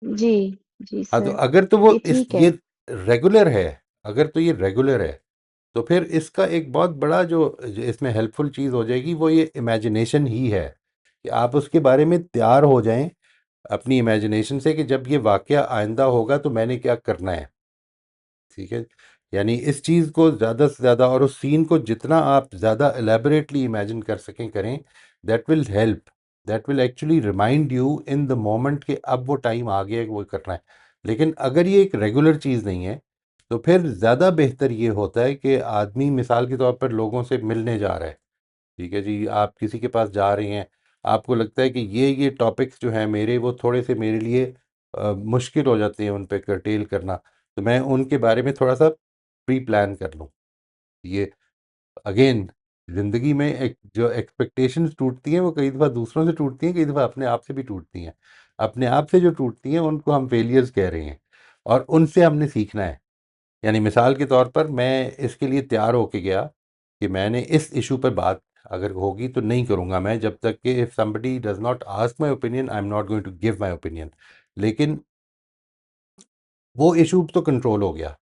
जी, जी हाँ, तो सर, अगर तो वो ये इस ठीक है। ये रेगुलर है, अगर तो ये रेगुलर है, तो फिर इसका एक बहुत बड़ा जो इसमें हेल्पफुल चीज़ हो जाएगी वो ये इमेजिनेशन ही है, कि आप उसके बारे में तैयार हो जाएं अपनी इमेजिनेशन से कि जब ये वाकया आइंदा होगा तो मैंने क्या करना है। ठीक है, यानी इस चीज़ को ज़्यादा से ज़्यादा और उस सीन को जितना आप ज़्यादा एलेबोरेटली इमेजिन कर सकें करें, that will help, that will actually remind you in the moment कि अब वो टाइम आ गया है कि वो करना है। लेकिन अगर ये एक रेगुलर चीज़ नहीं है तो फिर ज़्यादा बेहतर ये होता है कि आदमी मिसाल के तौर पर लोगों से मिलने जा रहा है। ठीक है जी, आप किसी के पास जा रहे हैं, आपको लगता है कि ये टॉपिक्स जो हैं मेरे, वो थोड़े से मेरे लिए मुश्किल हो जाते हैं उन पे कर्टेल करना, तो मैं उनके बारे में थोड़ा सा प्री प्लान कर लूँ। ये अगेन, ज़िंदगी में एक जो एक्सपेक्टेशंस टूटती हैं वो कई दफ़ा दूसरों से टूटती हैं, कई दफ़ा अपने आप से भी टूटती हैं। अपने आप से जो टूटती हैं उनको हम फेलियर्स कह रहे हैं, और उनसे हमने सीखना है। यानी मिसाल के तौर पर मैं इसके लिए तैयार होके गया कि मैंने इस इशू पर बात अगर होगी तो नहीं करूँगा मैं, जब तक कि if somebody does not ask my opinion I am not going to give my opinion. लेकिन वो इशू तो कंट्रोल हो गया,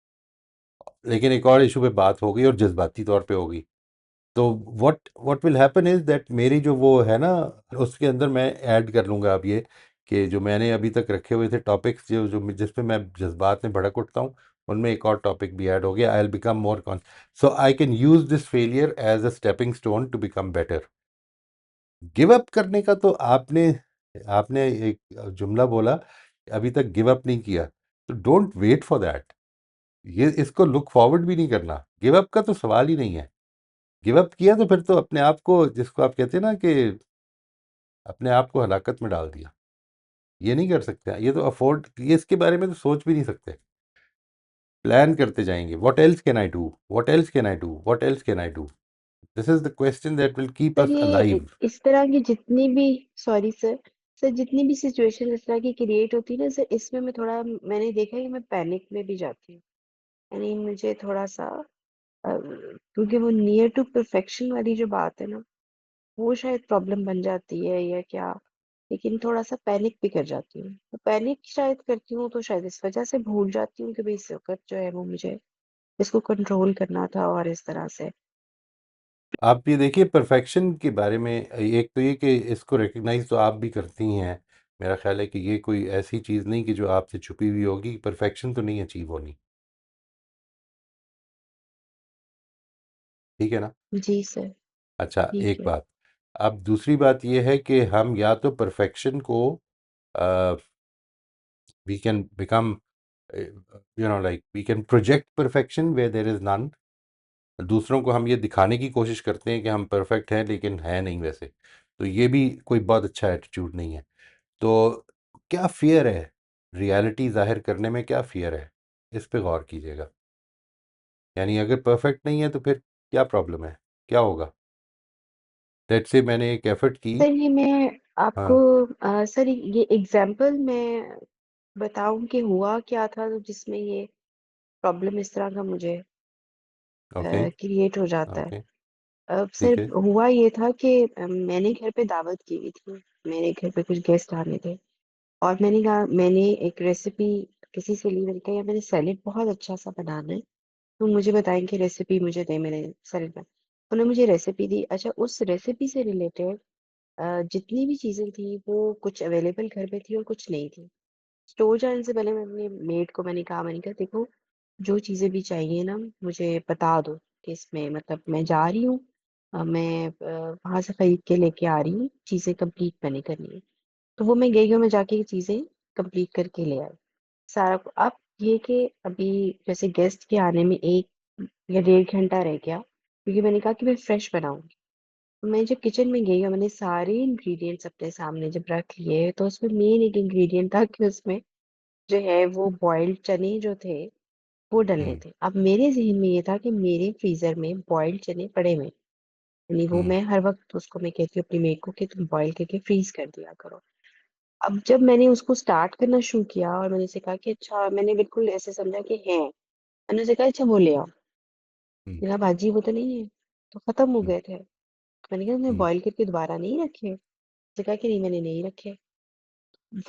लेकिन एक और इशू पे बात हो गई और जज्बाती तौर पे हो गई। तो what what will happen is that मेरी जो वो है ना, उसके अंदर मैं ऐड कर लूँगा अब ये, कि जो मैंने अभी तक रखे हुए थे टॉपिक्स जो जो जिस पे मैं जज्बात में भड़क उठता हूँ, उनमें एक और टॉपिक भी ऐड हो गया। I will become more con, so I can use this failure as a stepping stone to become better. Give up करने का तो आपने आपने एक जुमला बोला, अभी तक गिव अप नहीं किया, तो डोंट वेट फॉर दैट। ये इसको लुक फॉरवर्ड भी नहीं करना, गिव अप का तो सवाल ही नहीं है। गिव अप किया तो फिर तो अपने आप को, जिसको आप कहते हैं ना कि अपने आप को हलाकत में डाल दिया। ये नहीं कर सकते, ये तो अफोर्ड, ये इसके बारे में तो सोच भी नहीं सकते। प्लान करते जाएंगे, what else can I do, what else can I do, what else can I do. This is the question that will keep sir us ये अलाइव। इस तरह की जितनी भी, सॉरी सर, सर जितनी भी सिचुएशन इस तरह की क्रिएट होती है ना सर, इसमें मैं थोड़ा, मैंने देखा है कि मैं पैनिक में भी जाती हूँ। यानी मुझे थोड़ा सा क्योंकि वो नियर टू परफेक्शन वाली जो बात है ना, वो शायद प्रॉब्लम बन जाती है या क्या। लेकिन थोड़ा सा पैनिक भी कर जाती हूँ, तो पैनिक शायद करती हूँ तो शायद इस वजह से भूल जाती हूँ कि भाई इस वक्त जो है वो मुझे इसको कंट्रोल करना था और इस तरह से। आप ये देखिए परफेक्शन के बारे में, एक तो ये कि इसको रिकग्नाइज तो आप भी करती हैं, मेरा ख्याल है कि ये कोई ऐसी चीज़ नहीं कि जो आपसे छुपी हुई होगी, परफेक्शन तो नहीं अचीव होनी। ठीक है ना? जी सर। अच्छा, ठीक एक है। बात। अब दूसरी बात ये है कि हम या तो परफेक्शन को we can become, like we can project perfection where there is none. दूसरों को हम ये दिखाने की कोशिश करते हैं कि हम परफेक्ट हैं, लेकिन है नहीं वैसे। तो ये भी कोई बहुत अच्छा एटीट्यूड नहीं है। तो क्या फियर है, रियलिटी जाहिर करने में क्या फियर है, इस पे गौर कीजिएगा। यानी अगर परफेक्ट नहीं है तो फिर क्या प्रॉब्लम है, क्या होगा? लेट्स से मैंने एक एफर्ट की। सर ये मैं आपको हाँ। सर ये एग्जाम्पल मैं बताऊं कि हुआ क्या था तो जिसमें ये प्रॉब्लम इस तरह का मुझे ओके। क्रिएट हो जाता है। ओके। अब ठीक सर है। हुआ ये था कि मैंने घर पे दावत की हुई थी, मेरे घर पे कुछ गेस्ट आने थे। और मैंने कहा मैंने एक रेसिपी किसी से ली, मैंने कहा यार मैंने सैलेड बहुत अच्छा सा बनाना है, तो मुझे बताएं कि रेसिपी मुझे दे, मैंने सैलेड बना। उन्होंने मुझे रेसिपी दी। अच्छा, उस रेसिपी से रिलेटेड जितनी भी चीजें थी वो कुछ अवेलेबल घर पे थी और कुछ नहीं थी। स्टोर जाने से पहले मैं अपने मेड को मैंने कहा देखो, जो चीजें भी चाहिए ना मुझे बता दो कि इसमें मतलब मैं जा रही हूँ, मैं वहां से खरीद के लेके आ रही हूँ, चीजें कंप्लीट मैंने करनी है। तो वो मैं गई और मैं जाके ये चीजें कंप्लीट करके ले आई सारा। अब ये कि अभी जैसे गेस्ट के आने में 1 या 1.5 घंटा रह गया, क्योंकि मैंने कहा कि मैं फ्रेश बनाऊंगी। तो मैं जब किचन में गई और मैंने सारे इंग्रेडिएंट्स अपने सामने जब रख लिए, तो उसमें मेन एक इंग्रेडिएंट था कि उसमें जो है वो बॉइल्ड चने जो थे वो डलने हम्म। थे। अब मेरे जहन में ये था कि मेरे फ्रीजर में बॉइल्ड चने पड़े हुए हैं। यानी वो हम्म। मैं हर वक्त उसको मैं कहती हूँ अपनी मेड को कि तुम बॉईल करके फ्रीज कर दिया करो। अब जब मैंने उसको स्टार्ट करना शुरू किया और मैंने उसे कहा कि अच्छा, मैंने बिल्कुल ऐसे समझा कि है, मैंने उसे कहा अच्छा वो ले आओ। हम्म। मेरा बाजी वो तो नहीं है, तो खत्म हो हम्म। गए थे। मैंने कहा, मैं हम्म, बॉईल करके दोबारा नहीं रखे? उसने कहा कि नहीं, मैंने नहीं रखे।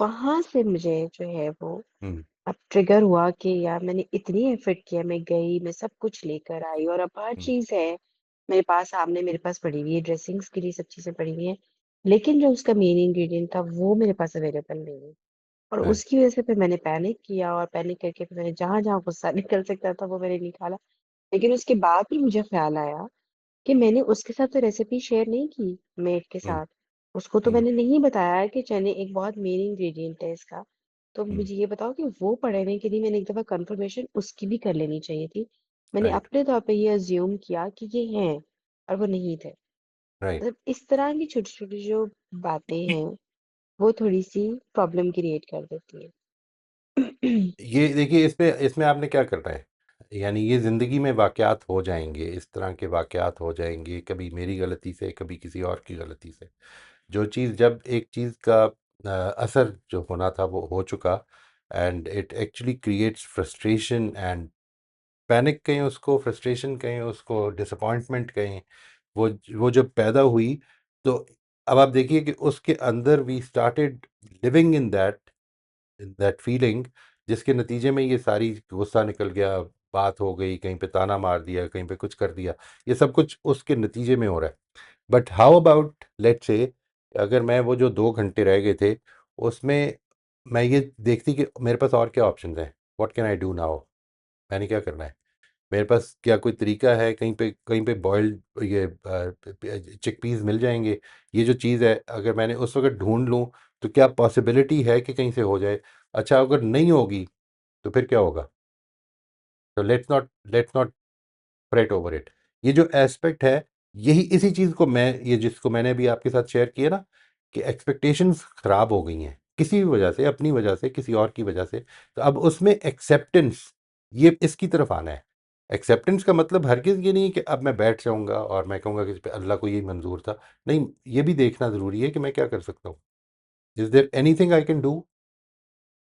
वहां से मुझे जो है वो हम्म, अब ट्रिगर हुआ कि यार मैंने इतनी एफर्ट किया, मैं गई, मैं सब कुछ लेकर आई, और अब हर हम्म, चीज है मेरे पास, सामने मेरे पास पड़ी हुई है, ड्रेसिंग्स के लिए सब चीजें पड़ी हुई हैं, लेकिन जो उसका मेन इंग्रेडिएंट था वो मेरे पास अवेलेबल नहीं है। और राइट, उसकी वजह से फिर मैंने पैनिक किया, और पैनिक करके फिर मैंने जहां जहां गुस्सा निकल सकता था वो मैंने निकाला। लेकिन उसके बाद भी मुझे ख्याल आया कि मैंने उसके साथ तो रेसिपी शेयर नहीं की, मेट के हम्म, साथ। उसको तो हम्म, मैंने नहीं बताया कि चने एक बहुत मेन इंग्रेडिएंट है इसका। तो हम्म, मुझे ये बताओ कि वो पढ़े हुए कि नहीं, मैंने एक दफा कंफर्मेशन उसकी भी कर लेनी चाहिए थी। मैंने राइट, अपने तौर पे ये अज्यूम किया कि ये हैं, और वो नहीं थे। राइट। मतलब इस तरह की छोटी छोटी जो बातें हैं वो थोड़ी सी प्रॉब्लम क्रिएट कर देती है। ये देखिए, इसमें इसमें आपने क्या करना है। यानी ये ज़िंदगी में वाक़यात हो जाएंगे, इस तरह के वाक़यात हो जाएंगे, कभी मेरी गलती से, कभी किसी और की गलती से। जो चीज़, जब एक चीज़ का असर जो होना था वो हो चुका, and it actually creates frustration and panic कहें उसको, फ्रस्ट्रेशन कहें उसको, डिसअपॉइंटमेंट कहें। वो जब पैदा हुई, तो अब आप देखिए कि उसके अंदर we started living in that feeling, जिसके नतीजे में ये सारी गुस्सा निकल गया, बात हो गई, कहीं पे ताना मार दिया, कहीं पे कुछ कर दिया। ये सब कुछ उसके नतीजे में हो रहा है। बट हाउ अबाउट, लेट से, अगर मैं वो जो 2 घंटे रह गए थे उसमें मैं ये देखती कि मेरे पास और क्या ऑप्शन हैं, what can I do now, मैंने क्या करना है, मेरे पास क्या कोई तरीका है, कहीं पे बॉइल्ड ये चिकपीस मिल जाएंगे। ये जो चीज़ है, अगर मैंने उस वक्त ढूंढ लूँ तो क्या पॉसिबिलिटी है कि कहीं से हो जाए। अच्छा, अगर नहीं होगी तो फिर क्या होगा। तो let's not fret over it. ये जो एस्पेक्ट है, यही इसी चीज़ को मैं, ये जिसको मैंने भी आपके साथ शेयर किया ना, कि एक्सपेक्टेशंस खराब हो गई हैं किसी भी वजह से, अपनी वजह से, किसी और की वजह से। तो अब उसमें एक्सेप्टेंस, ये इसकी तरफ आना है। एक्सेप्टेंस का मतलब हरगिज़ ये नहीं कि अब मैं बैठ जाऊंगा और मैं कहूँगा कि अल्लाह को यही मंजूर था। नहीं, ये भी देखना ज़रूरी है कि मैं क्या कर सकता हूँ। Is there anything I can do,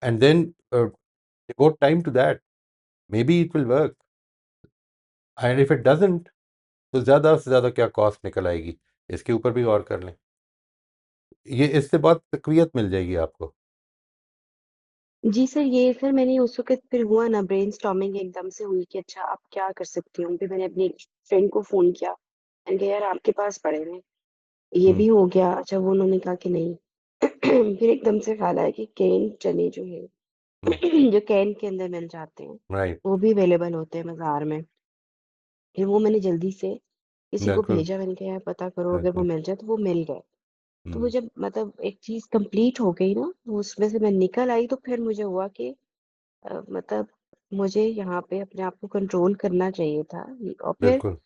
and then devote time to that, maybe it will work, and if it doesn't, तो ज़्यादा से ज़्यादा क्या कॉस्ट निकल आएगी, इसके ऊपर भी गौर कर लें। ये इससे बहुत तक़वियत मिल जाएगी आपको। जी सर, ये सर मैंने उस वक्त फिर हुआ ना, ब्रेनस्टॉर्मिंग एकदम से हुई कि अच्छा अब क्या कर सकती हूँ। फिर मैंने अपनी फ्रेंड को फोन किया, मैंने कहा यार आपके पास पड़े हैं, ये हुँ, भी हो गया। अच्छा, वो उन्होंने कहा कि नहीं। फिर एकदम से ख्याल आया कि कैन चने जो है, हुँ, जो कैन के अंदर मिल जाते हैं, राइट, वो भी अवेलेबल होते हैं बाजार में। फिर वो मैंने जल्दी से किसी को बिल्कुल, भेजा, मैंने कहा यार पता करो, अगर वो बिल्कुल। मिल जाए। तो वो मिल गए। तो वो हुँ, जब मतलब एक चीज कंप्लीट हो गई ना, तो उसमें से मैं निकल आई, तो फिर मुझे हुआ कि मतलब मुझे यहाँ पे अपने आप को कंट्रोल करना चाहिए था। और फिर बिल्कुल।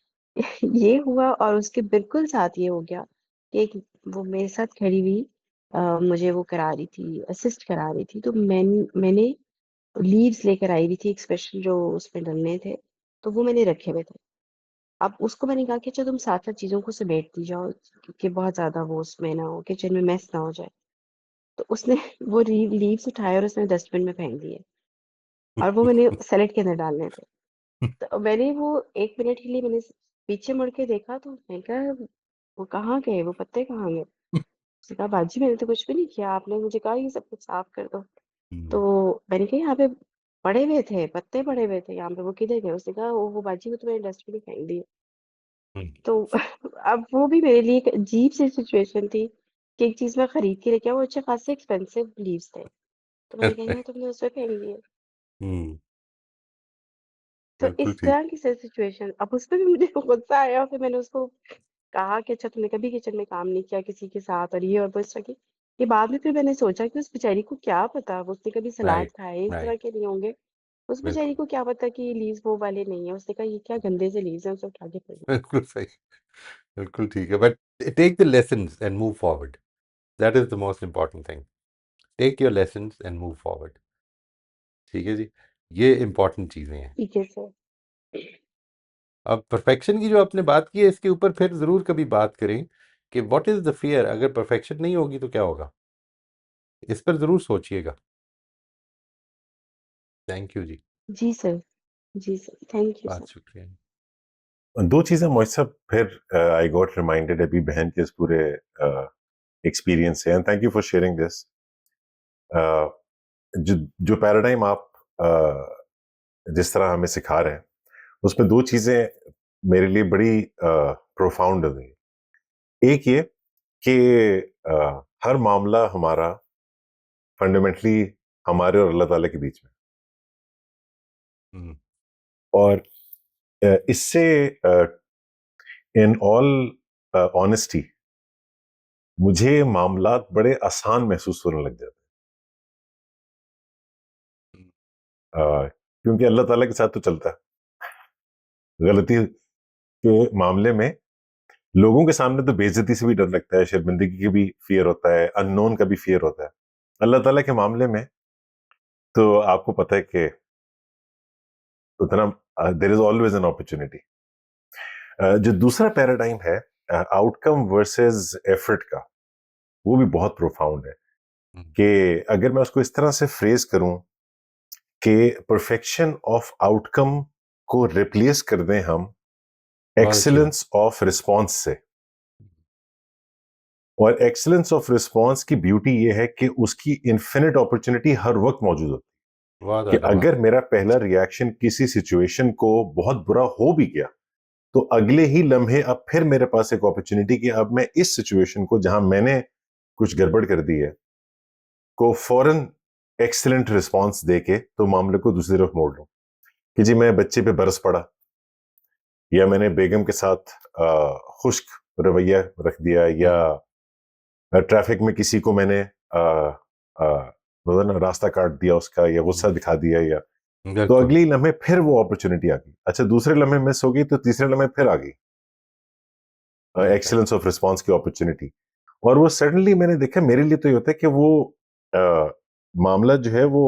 ये हुआ, और उसके बिल्कुल साथ ये हो गया कि एक वो मेरे साथ खड़ी हुई, मुझे वो करा रही थी, असिस्ट करा रही थी। तो मैंने लीव्स लेकर आई हुई थी, एक स्पेशल जो उसमें डलने थे, तो वो मैंने रखे हुए थे। अब उसको मैंने कहा कि अच्छा तुम साथ साथ चीजों को समेटती जाओ, कि बहुत ज्यादा वो उसमें ना हो, किचन में मेस ना हो जाए। तो उसने वो लीव्स उठाए और उसने डस्टबिन में फेंक दिए, और वो मैंने सैलेड के अंदर डालने थे। तो मैंने वो 1 मिनट के लिए मैंने पीछे मुड़ के देखा, तो मैंने कहा वो कहाँ गए, वो पत्ते कहाँ गए। उसने कहा बाजी मैंने तो कुछ भी नहीं किया, आपने मुझे कहा ये सब कुछ साफ कर दो। हुँ, तो मैंने कहा यहाँ पे पड़े हुए थे, पत्ते पड़े हुए थे यहाँ पे, वो किधर गए। उसने कहा वो बाजी वो तो मैंने डस्टबिन में फेंक दिए। हुँ। तो अब वो भी मेरे लिए एक अजीब सी सिचुएशन थी कि एक चीज मैं खरीद के लेके आऊँ, वो अच्छे खासे एक्सपेंसिव लीव्स थे, तो मैंने कहा यार तुमने उसमें फेंक दिए। हुँ, तो बिल्कुल इस ठीक। तरह की सिचुएशन, अब उसपे भी मुझे गुस्सा आया। फिर मैंने उसको कहा कि अच्छा तुमने कभी किचन में काम नहीं किया किसी के साथ, और ये और वो इस तरह की। ये बाद में फिर मैंने सोचा कि उस बेचारी को क्या पता, वो उसने कभी सलाद राइट, खाए इस तरह राइट, के नहीं होंगे। उस बेचारी बिल्कुल, को क्या पता कि लीव्स वो वाले नहीं है। उसने कहा ये क्या गंदे से लीव्स हैं, उसे उठा के फेंक दिए। बिल्कुल सही, बिल्कुल ठीक है। But take the lessons and move forward, that is the most important thing. Take your lessons and move forward. ठीक है जी? ये इम्पोर्टेंट चीज़ें हैं। ठीक है सर। अब परफेक्शन की जो आपने बात की है, इसके ऊपर फिर ज़रूर कभी बात करें कि व्हाट इज़ द फ़ियर, अगर परफेक्शन नहीं होगी तो क्या होगा? इस पर ज़रूर सोचिएगा। थैंक यू जी। जी सर। जी सर, थैंक यू बहुत सर। शुक्रिया। दो चीजें मोहित साहब, फिर आई गॉट रिमाइंडेड अभी बहन के इस पूरे एक्सपीरियंस से, and thank you for sharing this. जो जो पैराडाइम आप जिस तरह हमें सिखा रहे हैं, उसमें दो चीजें मेरे लिए बड़ी प्रोफाउंड हुई। एक ये कि हर मामला हमारा फंडामेंटली हमारे और अल्लाह ताला के बीच में, हम्म, और इससे इन ऑल ऑनेस्टी मुझे मामलात बड़े आसान महसूस होने लग जाते हम्म, हैं, क्योंकि अल्लाह ताला के साथ तो चलता है। गलती के मामले में लोगों के सामने तो बेइज्जती से भी डर लगता है, शर्मिंदगी की भी फियर होता है, अननोन का भी फियर होता है। अल्लाह ताला के मामले में तो आपको पता है कि उतना there is always an opportunity. जो दूसरा पैराडाइम है आउटकम वर्सेस एफर्ट का, वो भी बहुत प्रोफाउंड है। हम्म, कि अगर मैं उसको इस तरह से फ्रेज करूं कि परफेक्शन ऑफ आउटकम को रिप्लेस कर दें हम बहुत अच्छी बात। एक्सीलेंस ऑफ रिस्पॉन्स से। और एक्सीलेंस ऑफ रिस्पॉन्स की ब्यूटी ये है कि उसकी इन्फिनिट अपॉर्चुनिटी हर वक्त मौजूद होती बहुत है। कि आला बात। अगर मेरा पहला रिएक्शन किसी सिचुएशन को बहुत बुरा हो भी गया, तो अगले ही लम्हे अब फिर मेरे पास एक अपॉर्चुनिटी कि अब मैं इस सिचुएशन को जहां मैंने कुछ गड़बड़ कर दी है को फौरन एक्सीलेंट रिस्पॉन्स देके तो मामले को दूसरी तरफ मोड़ लूं। कि जी मैं बच्चे पे बरस पड़ा, या मैंने बेगम के साथ खुश्क रवैया रख दिया, या हम्म, ट्रैफिक में किसी को मैंने मतलब ना रास्ता काट दिया उसका, या गुस्सा हम्म, दिखा दिया, या तो बिल्कुल। अगले ही लम्हे फिर वो अपॉर्चुनिटी आ गई। अच्छा, दूसरे लम्हे मिस हो गई तो तीसरे लम्हे फिर आ गई राइट। एक्सीलेंस ऑफ रिस्पॉन्स की अपॉर्चुनिटी। और वो सडनली मैंने देखा, मेरे लिए तो ये होता है कि वो आ, मामला जो है वो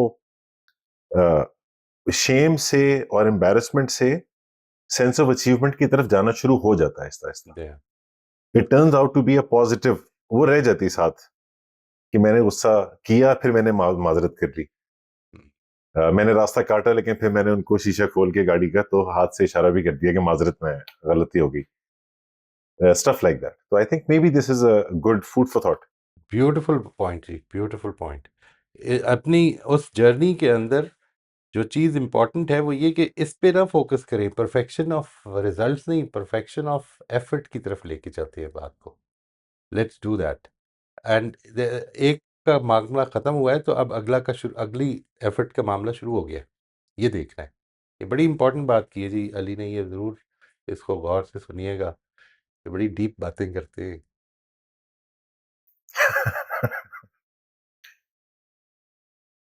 शेम से और एम्बेरसमेंट से सेंस ऑफ अचीवमेंट की तरफ जाना शुरू हो जाता है आहिस्ता आहिस्ता। It turns out to be a positive, वो रह जाती साथ कि मैंने गुस्सा किया, फिर मैंने माजरत कर ली। मैंने रास्ता काटा, लेकिन फिर मैंने उनको शीशा खोल के गाड़ी का तो हाथ से इशारा भी कर दिया कि माजरत में गलती हो गई, स्टफ लाइक दैट। तो I think maybe this is a good food for thought. Beautiful point जी, ब्यूटीफुल पॉइंट। अपनी उस जर्नी के अंदर जो चीज़ इम्पॉर्टेंट है वो ये कि इस पे ना फोकस करें, परफेक्शन ऑफ रिजल्ट्स नहीं, परफेक्शन ऑफ एफर्ट की तरफ लेके चलते हैं बात को। Let's do that. एंड एक का मामला ख़त्म हुआ है तो अब अगला का अगली एफर्ट का मामला शुरू हो गया, ये देखना है। ये बड़ी इंपॉर्टेंट बात की है जी अली ने, ये ज़रूर इसको गौर से सुनिएगा, ये बड़ी डीप बातें करते हैं।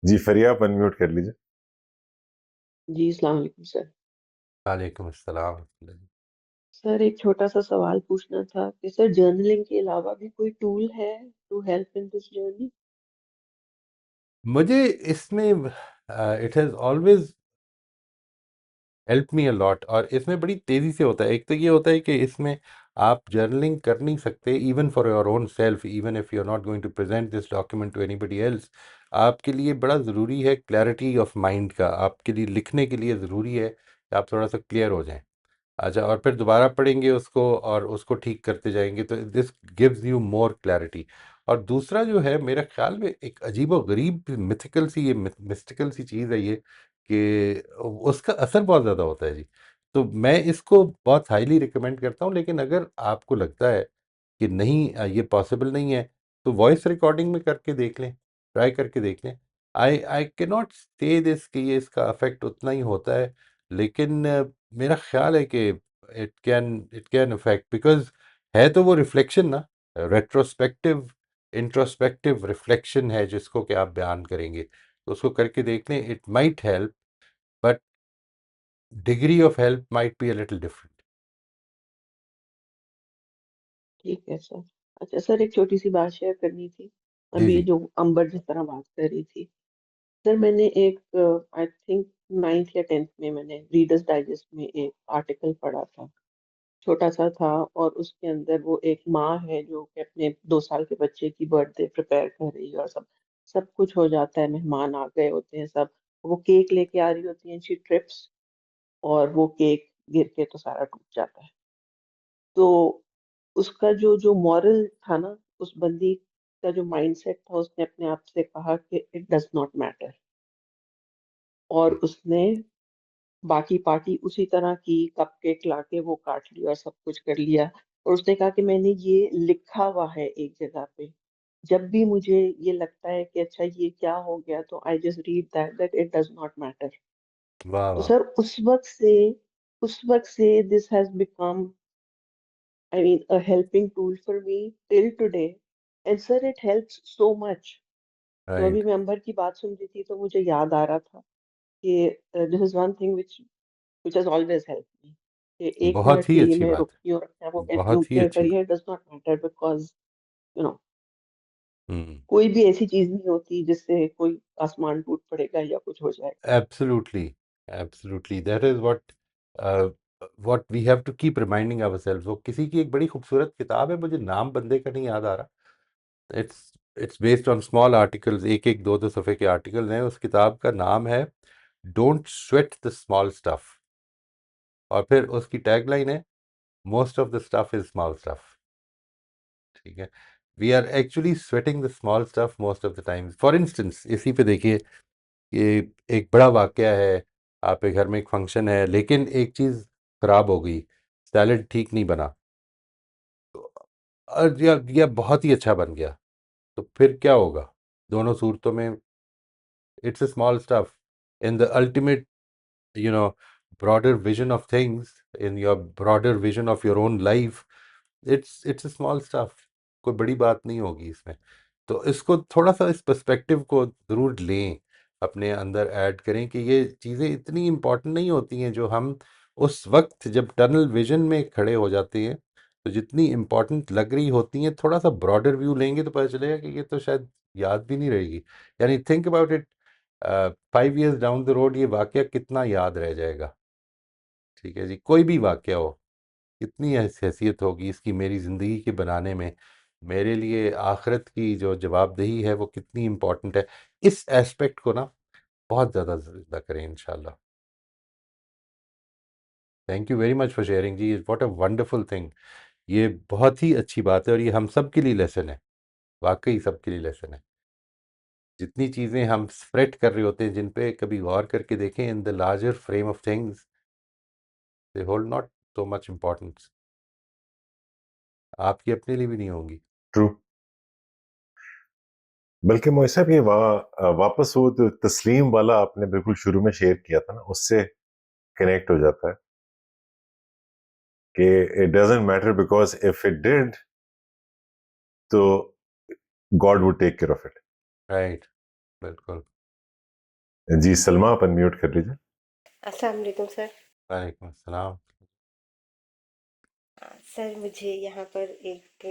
जी फरिया, आप अनम्यूट कर लीजिए। जी, अस्सलाम वालेकुम सर। वालेकुम अस्सलाम। सर एक छोटा-सा सवाल पूछना था कि सर जर्नलिंग के अलावा भी कोई टूल है to help in this journey? मुझे इसमें it has always help me a lot, और इसमें बड़ी तेज़ी से होता है। एक तो ये होता है कि इसमें आप जर्नलिंग कर नहीं सकते even for your own self, even if you are not going to present this document to anybody else. आपके लिए बड़ा ज़रूरी है क्लैरिटी ऑफ माइंड का, आपके लिए लिखने के लिए ज़रूरी है कि आप थोड़ा सा क्लियर हो जाएं। अच्छा, और फिर दोबारा पढ़ेंगे उसको और उसको ठीक करते जाएंगे तो this gives you more clarity. और दूसरा जो है मेरे ख्याल में एक अजीब व गरीब मिथिकल सी, ये मिस्टिकल सी चीज़ है ये, कि उसका असर बहुत ज़्यादा होता है जी। तो मैं इसको बहुत हाईली रिकमेंड करता हूँ, लेकिन अगर आपको लगता है कि नहीं ये पॉसिबल नहीं है, तो वॉइस रिकॉर्डिंग में करके देख लें, ट्राई करके देख लें। आई आई के नॉट से दिस कि ये इसका अफेक्ट उतना ही होता है, लेकिन मेरा ख्याल है कि इट कैन अफेक्ट, बिकॉज है तो वो रिफ्लेक्शन ना, रेट्रोस्पेक्टिव इंट्रोस्पेक्टिव रिफ्लेक्शन है जिसको कि आप बयान करेंगे, तो उसको करके देख लें, it might help, but degree of help might be a little different. ठीक है सर। अच्छा सर, एक छोटी-सी बात शेयर करनी थी। जी अभी जी। जो अंबर जिस तरह बात कर रही थी, सर मैंने एक आई थिंक 9th या 10th में मैंने रीडर्स डाइजेस्ट में एक आर्टिकल पढ़ा था। छोटा-सा था और उसके अंदर वो एक माँ है जो कि अपने 2 साल के बच्चे की बर्थडे प्रिपेयर कर रही है और सब सब कुछ हो जाता है, मेहमान आ गए होते हैं सब। वो केक लेके आ रही होती हैं, शी ट्रिप्स और वो केक गिर के तो सारा टूट जाता है। तो उसका जो मॉरल था ना, उस बंदी का जो माइंडसेट था, उसने अपने आप से कहा कि इट डज नॉट मैटर, और उसने बाकी पार्टी उसी तरह की, कपकेक लाके वो काट लिया और सब कुछ कर लिया। और उसने कहा कि मैंने ये लिखा हुआ है एक जगह पे, जब भी मुझे ये लगता है कि अच्छा ये क्या हो गया, तो I just read that it does not matter. वाह तो वाह। सर उस वक्त से this has become, I mean, a helping tool for me till today. And sir it helps so much. तो अभी राइट। मेंबर की बात सुन रही थी तो मुझे याद आ रहा था कि this is one thing which has always helped me, कि एक मिनट बहुत ही के लिए अच्छी मैं बात रुकती हूँ और अपने आप को है, कहती हूँ बहुत ही कि अच्छी बात। Career does not matter, because you know hmm. कोई भी ऐसी चीज नहीं होती जिससे कोई आसमान टूट पड़ेगा या कुछ हो जाएगा। Absolutely, absolutely. That is what we have to keep reminding ourselves. वो किसी की एक बड़ी खूबसूरत किताब है, मुझे नाम बंदे का नहीं याद आ रहा। It's based on small articles, एक एक दो दो सफ़े के आर्टिकल्स हैं। उस किताब का नाम है don't sweat the small stuff, और फिर उसकी टैगलाइन है most of the stuff is small stuff. ठीक है, we are actually sweating the small stuff most of the time. For instance, इसी पे देखिए, ये एक बड़ा वाकया है। आपके घर में एक फंक्शन है, लेकिन एक चीज़ खराब हो गई, सैलड ठीक नहीं बना, और या बहुत ही अच्छा बन गया, तो फिर क्या होगा? दोनों सूरतों में it's a small stuff. In the ultimate, you know, broader vision of things, in your broader vision of your own life, it's a small stuff। कोई बड़ी बात नहीं होगी इसमें। तो इसको थोड़ा सा, इस पर्सपेक्टिव को ज़रूर लें, अपने अंदर ऐड करें कि ये चीज़ें इतनी इम्पोर्टेंट नहीं होती हैं, जो हम उस वक्त जब टनल विजन में खड़े हो जाते हैं तो जितनी इम्पोर्टेंट लग रही होती हैं, थोड़ा सा ब्रॉडर व्यू लेंगे तो पता चलेगा कि ये तो शायद याद भी नहीं रहेगी। यानी think about it, 5 years down the road ये वाकया कितना याद रह जाएगा। ठीक है जी, कोई भी वाकया हो, कितनी हैसियत होगी इसकी मेरी ज़िंदगी के बनाने में, मेरे लिए आखिरत की जो जवाबदेही है वो कितनी इम्पोर्टेंट है। इस एस्पेक्ट को ना बहुत ज़्यादा ज़िंदा करें इंशाल्लाह। Thank you very much for sharing जी, व्हाट अ वंडरफुल थिंग। ये बहुत ही अच्छी बात है, और ये हम सब के लिए लेसन है, वाकई सबके लिए लेसन है। जितनी चीज़ें हम स्प्रेड कर रहे होते हैं, जिन पे कभी गौर करके देखें, in the larger frame of things, they hold not so much importance. आपकी अपने लिए भी नहीं होंगी। ट्रू। बल्कि मोहित साहब, ये वापस वो जो तस्लीम वाला आपने बिल्कुल शुरू में शेयर किया था ना, उससे कनेक्ट हो जाता है कि it doesn't matter because if it did तो God would take care of it. Right, बिल्कुल। जी सलमा, अपन म्यूट कर लीजिए। अस्सलाम वालेकुम सर। वालेकुम अस्सलाम। सर मुझे यहाँ पर एक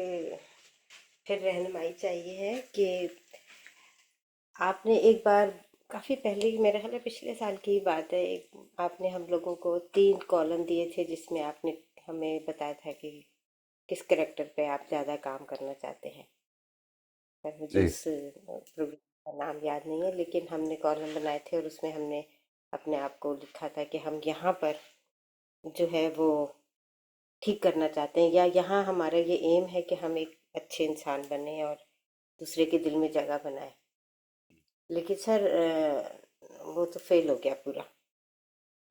फिर रहनुमाई चाहिए है कि आपने एक बार काफ़ी पहले की, मेरे ख्याल है पिछले साल की बात है, एक आपने हम लोगों को 3 कॉलम दिए थे जिसमें आपने हमें बताया था कि किस करेक्टर पे आप ज़्यादा काम करना चाहते हैं। सर मुझे जी उस प्रोग्राम का नाम याद नहीं है, लेकिन हमने कॉलम बनाए थे और उसमें हमने अपने आप को लिखा था कि हम यहाँ पर जो है वो ठीक करना चाहते हैं, या यहाँ हमारा ये एम है कि हम एक अच्छे इंसान बने और दूसरे के दिल में जगह बनाए। लेकिन सर वो तो फेल हो गया पूरा,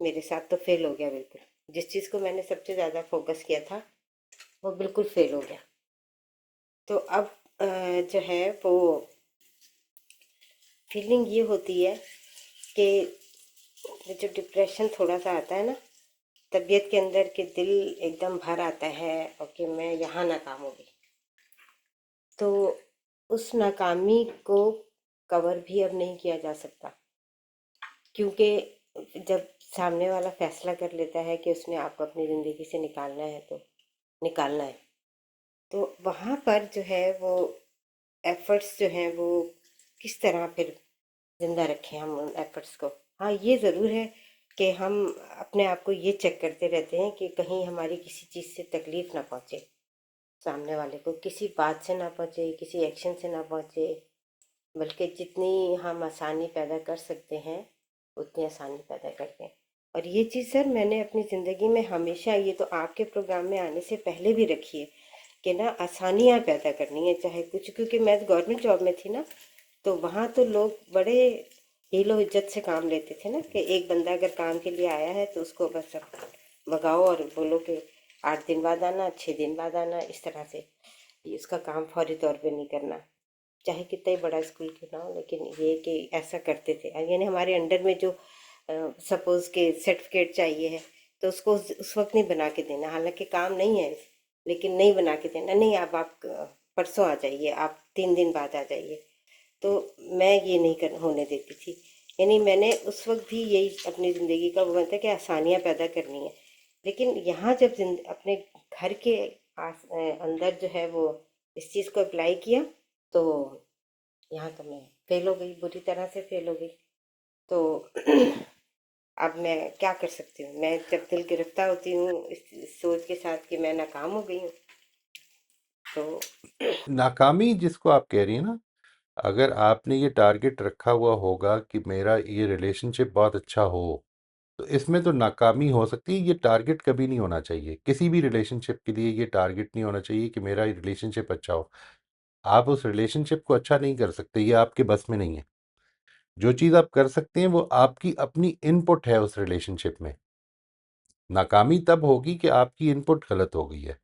मेरे साथ तो फेल हो गया बिल्कुल। जिस चीज़ को मैंने सबसे ज़्यादा फोकस किया था वो बिल्कुल फेल हो गया। तो अब जो है वो फीलिंग ये होती है कि जो डिप्रेशन थोड़ा सा आता है ना तबीयत के अंदर, के दिल एकदम भर आता है और कि मैं यहाँ नाकाम हो गई। तो उस नाकामी को कवर भी अब नहीं किया जा सकता, क्योंकि जब सामने वाला फैसला कर लेता है कि उसने आपको अपनी ज़िंदगी से निकालना है तो निकालना है। तो वहाँ पर जो है वो एफर्ट्स जो हैं वो किस तरह फिर ज़िंदा रखें हम उन एफर्ट्स को। हाँ, ये ज़रूर है कि हम अपने आप को ये चेक करते रहते हैं कि कहीं हमारी किसी चीज़ से तकलीफ़ ना पहुँचे, सामने वाले को किसी बात से ना पहुँचे, किसी एक्शन से ना पहुँचे, बल्कि जितनी हम आसानी पैदा कर सकते हैं उतनी आसानी पैदा करते हैं। और ये चीज़ सर मैंने अपनी ज़िंदगी में हमेशा, ये तो आपके प्रोग्राम में आने से पहले भी रखी है कि ना आसानियाँ पैदा करनी है चाहे कुछ, क्योंकि मैं गवर्नमेंट जॉब में थी ना, तो वहाँ तो लोग बड़े हीलो इज्जत से काम लेते थे ना, कि एक बंदा अगर काम के लिए आया है तो उसको बस अब भगाओ और बोलो कि 8 दिन बाद आना, 6 दिन बाद आना, इस तरह से इसका काम फौरी तौर पे नहीं करना, चाहे कितना ही बड़ा स्कूल क्यों ना हो। लेकिन ये कि ऐसा करते थे, यानी हमारे अंडर में जो सपोज के सर्टिफिकेट चाहिए है तो उसको उस वक्त नहीं बना के देना, हालांकि काम नहीं है, लेकिन नहीं बना के देना, नहीं अब आप परसों आ जाइए, आप 3 दिन बाद आ जाइए। तो मैं ये नहीं होने देती थी। यानी मैंने उस वक्त भी यही अपनी ज़िंदगी का वो था कि आसानियाँ पैदा करनी है। लेकिन यहाँ जब अपने घर के अंदर जो है वो इस चीज़ को अप्लाई किया, तो यहाँ तो मैं फेल हो गई, बुरी तरह से फेल हो गई। तो अब मैं क्या कर सकती हूँ, मैं जब दिल गिरफ्तार होती हूँ इस सोच के साथ कि मैं नाकाम हो गई हूँ, तो नाकामी जिसको आप कह रही हैं ना, अगर आपने ये टारगेट रखा हुआ होगा कि मेरा ये रिलेशनशिप बहुत अच्छा हो, तो इसमें तो नाकामी हो सकती है। ये टारगेट कभी नहीं होना चाहिए, किसी भी रिलेशनशिप के लिए ये टारगेट नहीं होना चाहिए कि मेरा रिलेशनशिप अच्छा हो। आप उस रिलेशनशिप को अच्छा नहीं कर सकते, ये आपके बस में नहीं है। जो चीज़ आप कर सकते हैं वो आपकी अपनी इनपुट है उस रिलेशनशिप में। नाकामी तब होगी कि आपकी इनपुट गलत हो गई है।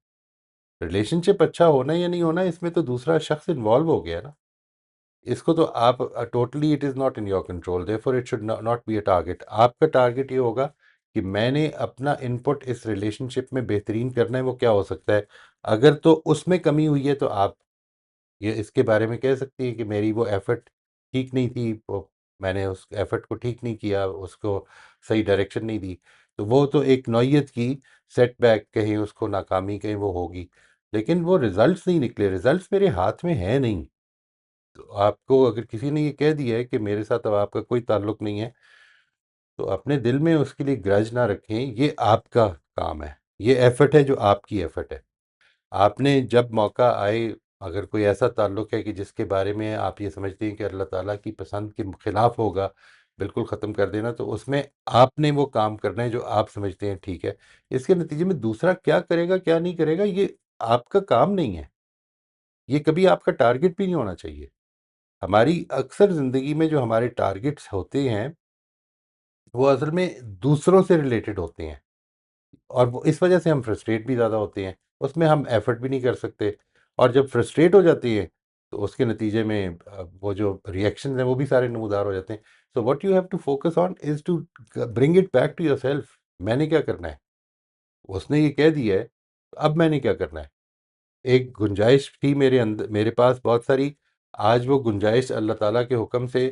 रिलेशनशिप अच्छा होना या नहीं होना, इसमें तो दूसरा शख्स इन्वॉल्व हो गया ना। इसको तो आप totally it is not in your control, therefore it should not be a target. आपका टारगेट ये होगा कि मैंने अपना इनपुट इस रिलेशनशिप में बेहतरीन करना है। वो क्या हो सकता है? अगर तो उसमें कमी हुई है तो आप ये इसके बारे में कह सकती हैं कि मेरी वो एफर्ट ठीक नहीं थी, मैंने उस एफर्ट को ठीक नहीं किया, उसको सही डायरेक्शन नहीं दी। तो वो तो एक नौयत की सेटबैक कहीं, उसको नाकामी कहीं वो होगी, लेकिन वो रिजल्ट्स नहीं निकले। रिजल्ट्स मेरे हाथ में है नहीं। तो आपको अगर किसी ने ये कह दिया है कि मेरे साथ अब आपका कोई ताल्लुक नहीं है, तो अपने दिल में उसके लिए ग्रज ना रखें। ये आपका काम है, ये एफर्ट है जो आपकी एफर्ट है। आपने जब मौका आए, अगर कोई ऐसा ताल्लुक है कि जिसके बारे में आप ये समझते हैं कि अल्लाह ताला की पसंद के खिलाफ होगा, बिल्कुल ख़त्म कर देना। तो उसमें आपने वो काम करना है जो आप समझते हैं ठीक है। इसके नतीजे में दूसरा क्या करेगा क्या नहीं करेगा, ये आपका काम नहीं है। ये कभी आपका टारगेट भी नहीं होना चाहिए। हमारी अक्सर ज़िंदगी में जो हमारे टारगेट्स होते हैं वो असल में दूसरों से रिलेटेड होते हैं, और वो इस वजह से हम फ्रस्ट्रेट भी ज़्यादा होते हैं। उसमें हम एफर्ट भी नहीं कर सकते, और जब फ्रस्ट्रेट हो जाती है तो उसके नतीजे में वो जो रिएक्शन हैं वो भी सारे नमूदार हो जाते हैं। So what you have to focus on is to bring it back to yourself. मैंने क्या करना है? उसने ये कह दिया है, तो अब मैंने क्या करना है? एक गुंजाइश थी मेरे अंदर, मेरे पास बहुत सारी। आज वो गुंजाइश अल्लाह ताला के हुक्म से,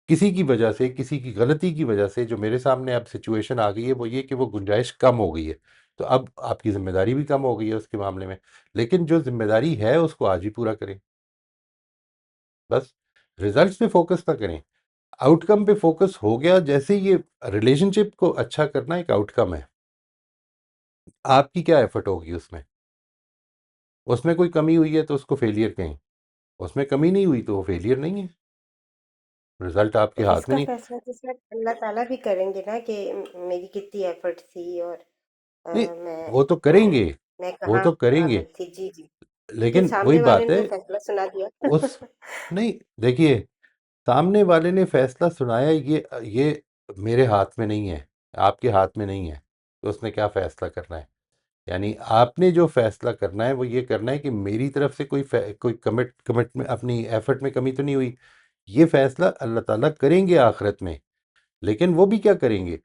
किसी की वजह से, किसी की गलती की वजह से जो मेरे सामने अब सिचुएशन आ गई है, वो ये कि वो गुंजाइश कम हो गई है। तो अब आपकी जिम्मेदारी भी कम हो गई है उसके मामले में। लेकिन जो जिम्मेदारी है उसको आज ही पूरा करें। बस रिजल्ट्स पे फोकस ना करें, आउटकम पे फोकस हो गया। जैसे ये रिलेशनशिप को अच्छा करना एक आउटकम है, आपकी क्या एफर्ट होगी उसमें? उसमें कोई कमी हुई है तो उसको फेलियर कहें, उसमें कमी नहीं हुई तो वो फेलियर नहीं है। रिजल्ट आपके तो हाथ में इसका नहीं। फैसला तो सर अल्लाह ताला भी करेंगे ना, कि मेरी कितनी एफर्ट थी, और नहीं, मैं वो तो अ, करेंगे, मैं वो कहाँ तो करेंगे, काबिल थी। जी जी। लेकिन लेकिन वही सामने वाले बात ने है। तो फैसला सुना दिया। उस नहीं, देखिए, सामने वाले ने फैसला सुनाया, ये मेरे हाथ में नहीं है, आपके हाथ में नहीं है। तो उसने क्या फैसला करना है? यानी आपने जो फैसला करना है वो ये करना है कि मेरी तरफ से कोई कमिट में अपनी एफर्ट में कमी तो नहीं हुई। ये फैसला अल्लाह ताला करेंगे आखिरत में। लेकिन वो भी क्या करेंगे?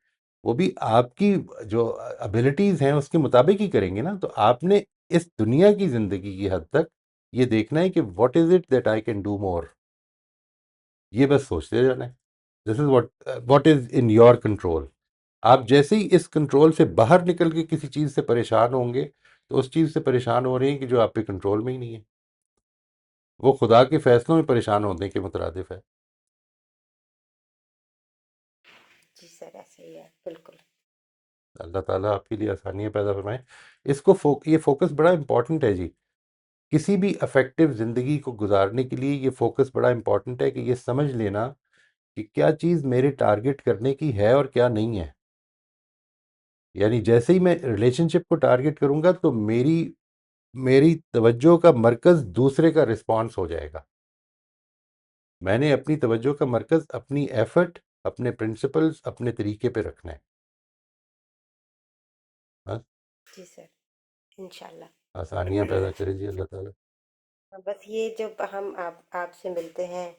वो भी आपकी जो एबिलिटीज़ हैं उसके मुताबिक ही करेंगे ना। तो आपने इस दुनिया की ज़िंदगी की हद तक ये देखना है कि what is it that I can do more. ये बस सोचते जाना है। This is what is in your control. आप जैसे ही इस कंट्रोल से बाहर निकल के किसी चीज़ से परेशान होंगे, तो उस चीज़ से परेशान हो रहे हैं कि जो आपके कंट्रोल में ही नहीं है। वो खुदा के फैसलों में परेशान होने के मुतरादिफ है। जी सर, ऐसे ही है बिल्कुल। अल्लाह ताला आपके लिए आसानियाँ पैदा फरमाए। ये फोकस बड़ा इंपॉर्टेंट है जी। किसी भी अफेक्टिव ज़िंदगी को गुजारने के लिए ये फोकस बड़ा इंपॉर्टेंट है कि ये समझ लेना कि क्या चीज़ मेरे टारगेट करने की है और क्या नहीं है। यानी जैसे ही मैं रिलेशनशिप को टारगेट करूंगा तो मेरी मेरी तवज्जो का मरकज़ दूसरे का रिस्पॉन्स हो जाएगा। मैंने अपनी तवज्जो का मरकज़ अपनी एफर्ट, अपने प्रिंसिपल्स, अपने तरीके पे रखना है। बस जी सर, इंशाल्लाह। आसानियाँ पैदा करे जी अल्लाह ताला। बस ये जब हम आपसे मिलते हैं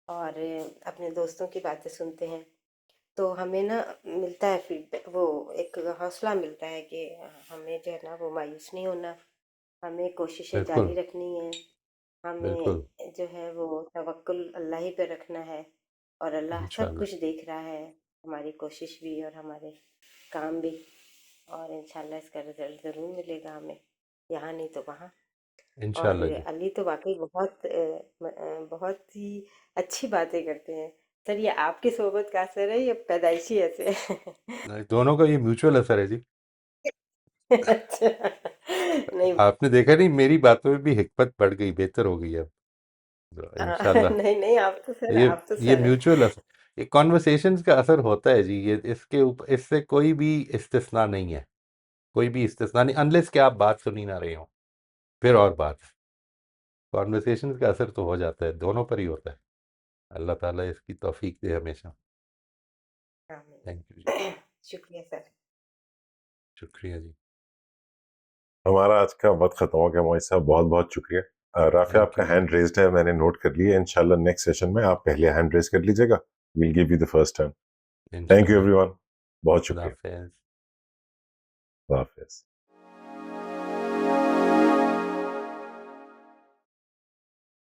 और अपने दोस्तों की बातें सुनते हैं तो हमें ना मिलता है फीडबैक, वो एक हौसला मिलता है कि हमें जो है ना वो मायूस नहीं होना, हमें कोशिशें बिल्कुल जारी रखनी है, बिल्कुल, हमें जो है वो तवक्कुल अल्लाह ही पे रखना है और अल्लाह सब इंशाल्लाह कुछ देख रहा है, हमारी कोशिश भी और हमारे काम भी, और इंशाल्लाह इसका रिजल्ट ज़रूर मिलेगा हमें, यहाँ नहीं तो वहाँ। और इंशाल्लाह जी। अली तो वाकई बहुत बहुत ही अच्छी बातें करते हैं। सर ये आपकी सोबत का असर है या पैदाइशी ऐसे है? दोनों का ये म्यूचुअल असर है जी। अच्छा, नहीं आपने देखा नहीं, मेरी बातों में भी हिकमत बढ़ गई, बेहतर हो गई अब। इंशाल्लाह नहीं नहीं, आप तो सर, ये आप तो ये सर है। म्यूचुअल असर, ये कॉन्वर्सेशंस का असर होता है जी। ये इसके ऊपर, इससे कोई भी इस्तिस्ना नहीं है, कोई भी इस्तिस्ना नहीं, अनलेस कि आप बात सुन ही ना रहे हो, फिर और बात। कॉन्वर्सेशंस का असर तो हो जाता है, दोनों पर ही होता है। अल्लाह ताला इसकी तौफीक दे हमेशा। थैंक यू जी। आमीन। शुक्रिया सर। शुक्रिया जी। हमारा आज का वक्त खत्म हो गया। मोहित साहब बहुत बहुत शुक्रिया। राफिया, थैंक आपका यू जी। हैंड रेज्ड है, मैंने नोट कर लिया। इंशाल्लाह नेक्स्ट सेशन में आप पहले हैंड रेज कर लीजिएगा। Will give you the first turn. Thank you इंशाल्लाह। एवरीवन, बहुत खुदा शुक्रिया। हाफिज़। खुदा हाफिज।